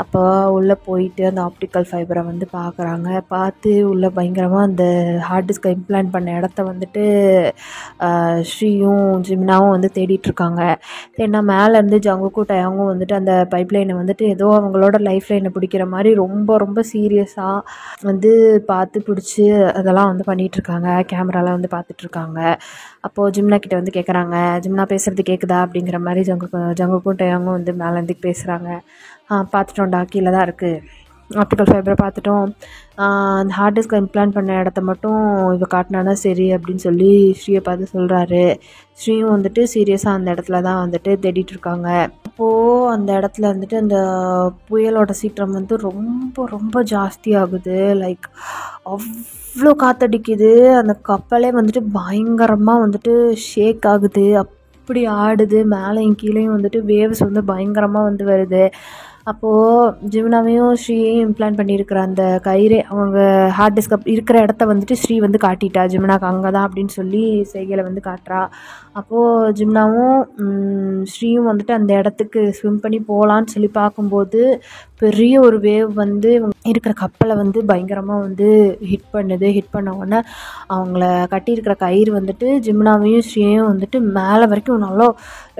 அப்போ உள்ளே போயிட்டு அந்த ஆப்டிக்கல் ஃபைபரை வந்து பார்க்குறாங்க. பார்த்து உள்ளே பயங்கரமாக அந்த ஹார்ட் டிஸ்கை இம்ப்ளான்ட் பண்ண இடத்த வந்துட்டு ஸ்ரீயும் ஜிம்னாவும் வந்து தேடிட்டுருக்காங்க. ஏன்னா மேலேருந்து ஜங்குக்கும் டயாங்கும் வந்துட்டு அந்த பைப் லைனை வந்துட்டு ஏதோ அவங்களோட லைஃப் லைனை பிடிக்கிற மாதிரி ரொம்ப ரொம்ப சீரியஸாக வந்து பார்த்து பிடிச்சி அதெல்லாம் வந்து பண்ணிகிட்ருக்காங்க. கேமராலாம் வந்து பார்த்துட்ருக்காங்க. அப்போது ஜிம்னா கிட்டே வந்து கேட்குறாங்க, ஜிம்னா பேசுகிறது கேட்குதா அப்படிங்கிற மாதிரி ஜங்குக்கும் டயாங்கும் வந்து மேலேருந்து பேசுகிறாங்க. பார்த்துட்டோம்டா, கீழே தான் இருக்குது, ஆப்டிக்கல் ஃபைபரை பார்த்துட்டோம், அந்த ஹார்ட் டிஸ்கை இம்ப்ளான்ட் பண்ண இடத்த மட்டும் இவ காட்டினானா சரி அப்படின்னு சொல்லி ஸ்ரீயை பார்த்து சொல்கிறாரு. ஸ்ரீயும் வந்துட்டு சீரியஸாக அந்த இடத்துல தான் வந்துட்டு தேடிட்டுருக்காங்க. அப்போது அந்த இடத்துல வந்துட்டு அந்த புயலோட சீற்றம் வந்து ரொம்ப ரொம்ப ஜாஸ்தி ஆகுது. லைக் அவ்வளோ காற்றடிக்குது. அந்த கப்பலே வந்துட்டு பயங்கரமாக வந்துட்டு ஷேக் ஆகுது. அப்படி ஆடுது. மேலேயும் கீழேயும் வந்துட்டு வேவ்ஸ் வந்து பயங்கரமாக வந்து வருது. அப்போது ஜிம்னாவையும் ஸ்ரீயையும் இம்ப்ளான்ட் பண்ணியிருக்கிற அந்த கயிறு அவங்க ஹார்ட் டிஸ்க் இருக்கிற இடத்த வந்துட்டு ஸ்ரீ வந்து காட்டிட்டா. ஜிம்னாக்கு அங்கே தான் அப்படின்னு சொல்லி செய்கையில் வந்து காட்டுறா. அப்போது ஜிம்னாவும் ஸ்ரீயும் வந்துட்டு அந்த இடத்துக்கு ஸ்விம் பண்ணி போகலான்னு சொல்லி பார்க்கும்போது பெரிய ஒரு வேவ் வந்து இருக்கிற கப்பலை வந்து பயங்கரமாக வந்து ஹிட் பண்ணுது. ஹிட் பண்ண உடனே அவங்கள கட்டியிருக்கிற கயிறு வந்துட்டு ஜிம்னாவையும் ஸ்ரீயையும் வந்துட்டு மேலே வரைக்கும் நல்லா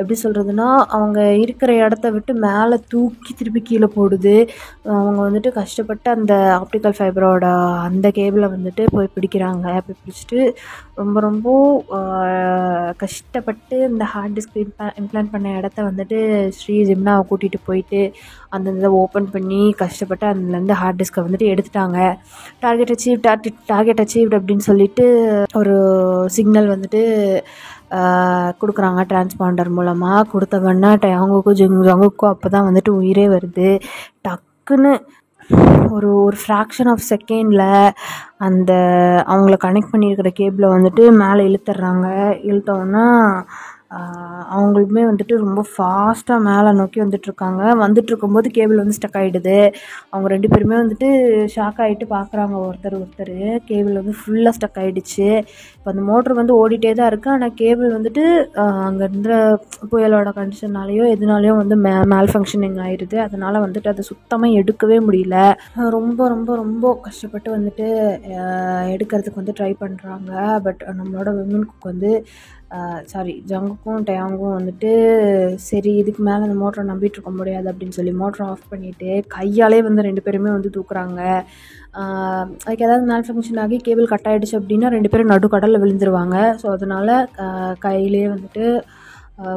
எப்படி சொல்கிறதுனா அவங்க இருக்கிற இடத்த விட்டு மேலே தூக்கி திருப்பி கீழே போடுது. அவங்க வந்துட்டு கஷ்டப்பட்டு அந்த ஆப்டிக்கல் ஃபைபரோட அந்த கேபிளை வந்துட்டு போய் பிடிக்கிறாங்க. போய் பிடிச்சிட்டு ரொம்ப ரொம்ப கஷ்டப்பட்டு இந்த ஹார்ட் டிஸ்க் இம்ப்ளான்ட் பண்ண இடத்த வந்துட்டு ஸ்ரீ ஜிம்னாவை கூட்டிகிட்டு போயிட்டு அந்த இதை ஓப்பன் பண்ணி கஷ்டப்பட்டு அதுலேருந்து ஹார்ட் டிஸ்கை வந்துட்டு எடுத்துட்டாங்க. டார்கெட் அச்சீவ்ட் அப்படின்னு சொல்லிட்டு ஒரு சிக்னல் வந்துட்டு கொடுக்குறாங்க டிரான்ஸ்பாண்டர் மூலமாக. கொடுத்தவொன்னே டயாங்குக்கும் ஜங்குக்கும் அப்போ தான் வந்துட்டு உயிரே வருது. டக்குன்னு ஒரு ஃப்ராக்ஷன் ஆஃப் செகண்டில் அந்த அவங்கள கனெக்ட் பண்ணியிருக்கிற கேபிளை வந்துட்டு மேலே இழுத்துட்றாங்க. இழுத்தோன்னா அவங்களுக்குமே வந்துட்டு ரொம்ப ஃபாஸ்ட்டாக மேலே நோக்கி வந்துட்டுருக்காங்க. வந்துட்டுருக்கும்போது கேபிள் வந்து ஸ்டக் ஆகிடுது. அவங்க ரெண்டு பேருமே வந்துட்டு ஷாக் ஆகிட்டு பார்க்குறாங்க ஒருத்தர். கேபிள் வந்து ஃபுல்லாக ஸ்டக் ஆகிடுச்சு. இப்போ அந்த மோட்ரு வந்து ஓடிட்டே தான் இருக்குது. ஆனால் கேபிள் வந்துட்டு அங்கே இருந்த புயலோட கண்டிஷன்னாலேயோ எதுனாலையோ வந்து மேல் ஃபங்க்ஷனிங் ஆகிடுது. அதனால் வந்துட்டு அதை சுத்தமாக எடுக்கவே முடியல. ரொம்ப ரொம்ப ரொம்ப கஷ்டப்பட்டு வந்துட்டு எடுக்கிறதுக்கு வந்து ட்ரை பண்ணுறாங்க. பட் நம்மளோட விமன் குக் வந்து ஜங்குக்கும் டயாங்கும் வந்துட்டு சரி இதுக்கு மேலே அந்த மோட்டரை நம்பிட்டு இருக்க முடியாது அப்படின்னு சொல்லி மோட்டரை ஆஃப் பண்ணிவிட்டு கையாலே வந்து ரெண்டு பேருமே வந்து தூக்குறாங்க. அதுக்கு ஏதாவது மேல் ஃபங்க்ஷன் ஆகி கேபிள் கட் ஆகிடுச்சு அப்படின்னா ரெண்டு பேரும் நடுக்கடலில் விழுந்துருவாங்க. ஸோ அதனால் கையிலே வந்துட்டு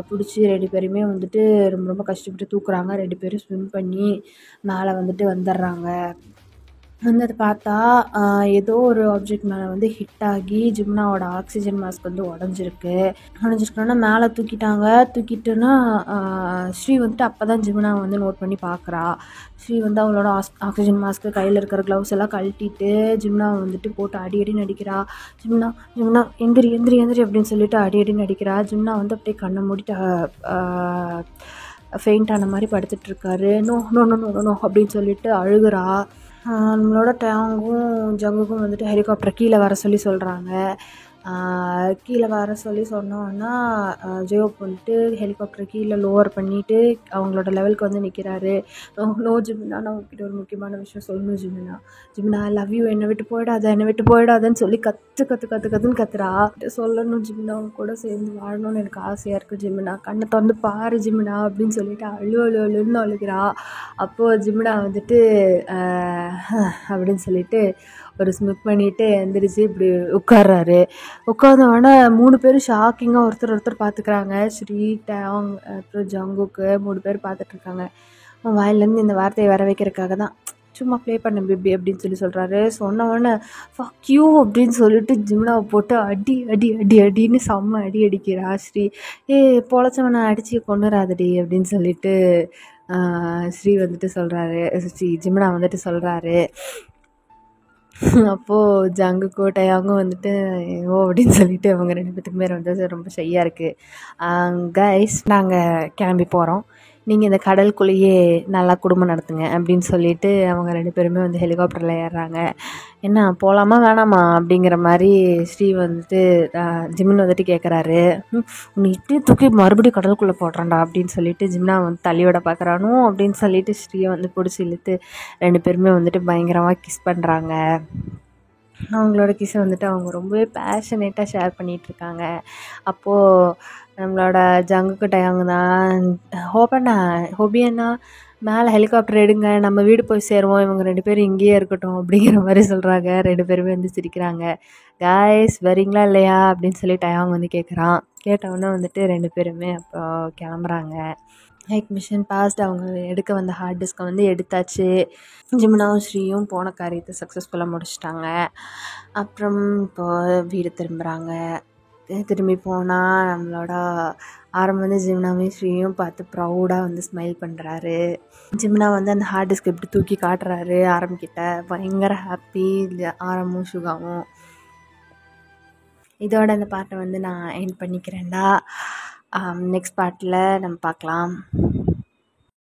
பிடிச்சி 2 பேரையுமே வந்துட்டு ரொம்ப ரொம்ப கஷ்டப்பட்டு தூக்குறாங்க. 2 பேரும் ஸ்விம் பண்ணி மேலே வந்துட்டு வந்துடுறாங்க. வந்து அது பார்த்தா ஏதோ ஒரு ஆப்ஜெக்ட் மேலே வந்து ஹிட் ஆகி ஜிம்னாவோட ஆக்சிஜன் மாஸ்க் வந்து உடஞ்சிருக்குன்னா மேலே தூக்கிட்டுன்னா ஸ்ரீ வந்துட்டு அப்போ தான் ஜிம்னா வந்து நோட் பண்ணி பார்க்குறா. ஸ்ரீ வந்து அவளோட ஆக்சிஜன் மாஸ்க்கு கையில் இருக்கிற க்ளவுஸ் எல்லாம் கழட்டிட்டு ஜிம்னாவை வந்துட்டு போட்டு அடின்னு அடிக்கிறா. ஜிம்னா ஜிம்னா எந்திரி எந்திரி எந்திரி அப்படின்னு சொல்லிட்டு அடின்னு அடிக்கிறா. ஜிம்னா வந்து அப்படியே கண்ணை மூடிட்டு ஃபெயிண்ட் ஆன மாதிரி படுத்துட்ருக்காரு. No no no no no அப்படின்னு சொல்லிட்டு அழுகுறா. நம்மளோட டேங்கும் ஜங்குக்கும் வந்துட்டு ஹெலிகாப்டர் கீழே வர சொல்கிறாங்க. கீழே வர சொன்னோன்னா ஜோப் வந்துட்டு ஹெலிகாப்டர் கீழே லோவர் பண்ணிவிட்டு அவங்களோட லெவலுக்கு வந்து நிற்கிறாரு. நோ ஜிமினா, நான் உங்ககிட்ட ஒரு முக்கியமான விஷயம் சொல்லணும் ஜிமினா ஐ லவ் யூ, என்னை விட்டு போயிடாதன்னு சொல்லி கத்துன்னு கத்துறா. சொல்லணும் ஜிமினா, அவங்க கூட சேர்ந்து வாழணும்னு எனக்கு ஆசையாக இருக்குது ஜிமினா, கண்ணை திறந்து பாரு ஜிமினா அப்படின்னு சொல்லிட்டு அழுன்னு அழுகிறா. அப்போது ஜிமினா வந்துட்டு அப்படின்னு சொல்லிட்டு ஒரு ஸ்மிக் பண்ணிவிட்டு எந்திரிச்சு இப்படி உட்கார்றாரு. உட்காந்தவொடனே 3 பேரும் ஷாக்கிங்காக ஒருத்தர் பார்த்துக்கிறாங்க. ஸ்ரீ, டேங், அப்புறம் ஜங்குக்கு 3 பேர் பார்த்துட்ருக்காங்க. வாயிலேருந்து இந்த வார்த்தையை வர வைக்கிறதுக்காக தான் சும்மா ப்ளே பண்ண பேபி அப்படின்னு சொல்கிறாரு. சொன்னவொடனே ஃபக் யூ அப்படின்னு சொல்லிட்டு ஜிம்னாவை போட்டு அடின்னு செம்ம அடிக்கிறா ஸ்ரீ. பொழைச்சவனை அடித்து கொண்டுறாதடி அப்படின்னு சொல்லிட்டு ஸ்ரீ வந்துட்டு சொல்கிறாரு. ஜிம்னா வந்துட்டு சொல்கிறாரு. அப்போது ஜங்குக்கோ டயாங்கும் வந்துட்டு அப்படின்னு சொல்லிட்டு அவங்க 2 பேத்துக்குமே வந்து ரொம்ப ஷையாக இருக்குது. கைஸ், நாங்கள் கிளம்பி போகிறோம், நீங்கள் இந்த கடலுக்குள்ளேயே நல்லா குடும்பம் நடத்துங்க அப்படின்னு சொல்லிட்டு அவங்க 2 பேருமே வந்து ஹெலிகாப்டரில் ஏறுறாங்க. என்ன போகலாமா வேணாமா அப்படிங்கிற மாதிரி ஸ்ரீ வந்துட்டு ஜிம்னு வந்துட்டு கேட்குறாரு. உன்னை இப்படியே தூக்கி மறுபடியும் கடலுக்குள்ளே போடுறான்டா அப்படின்னு சொல்லிட்டு ஜிம்னா வந்து தள்ளியோட பார்க்குறானோ அப்படின்னு சொல்லிட்டு ஸ்ரீயை வந்து பிடிச்சி இழுத்து 2 பேருமே வந்துட்டு பயங்கரமாக கிஸ் பண்ணுறாங்க. அவங்களோட கிஸ்ஸை வந்துட்டு அவங்க ரொம்பவே பேஷனேட்டாக ஷேர் பண்ணிகிட்ருக்காங்க. அப்போது நம்மளோட ஜங்குக்கு டயாங்க தான் ஹோபியண்ணா மேலே ஹெலிகாப்டர் எடுங்க, நம்ம வீடு போய் சேருவோம், இவங்க 2 பேரும் இங்கேயே இருக்கட்டும் அப்படிங்கிற மாதிரி சொல்கிறாங்க. 2 பேருமே வந்து சிரிக்கிறாங்க. காய்ஸ் வரீங்களா இல்லையா அப்படின்னு சொல்லி டயாங் வந்து கேட்டவுடனே வந்துட்டு 2 பேருமே அப்போ கிளம்புறாங்க. Mission passed. அவங்க எடுக்க வந்த ஹார்ட் டிஸ்கை வந்து எடுத்தாச்சு. ஜிம்னாவும் ஸ்ரீயும் போன காரியத்தை சக்ஸஸ்ஃபுல்லாக முடிச்சிட்டாங்க. அப்புறம் இப்போது வீடு திரும்புகிறாங்க. திரும்பி போனால் நம்மளோட ஆரம் வந்து ஜிம்னாவையும் ஸ்ரீயும் பார்த்து ப்ரௌடாக வந்து ஸ்மைல் பண்ணுறாரு. ஜிம்னா வந்து அந்த ஹார்ட் டிஸ்க் எப்படி தூக்கி காட்டுறாரு ஆரம்பிக்கிட்ட. பயங்கர ஹாப்பி ஆரமும் சுகாவும். இதோட அந்த பாட்டை வந்து நான் எண்ட் பண்ணிக்கிறேன்டா. நெக்ஸ்ட் பார்ட்டில் நம்ம பார்க்கலாம்.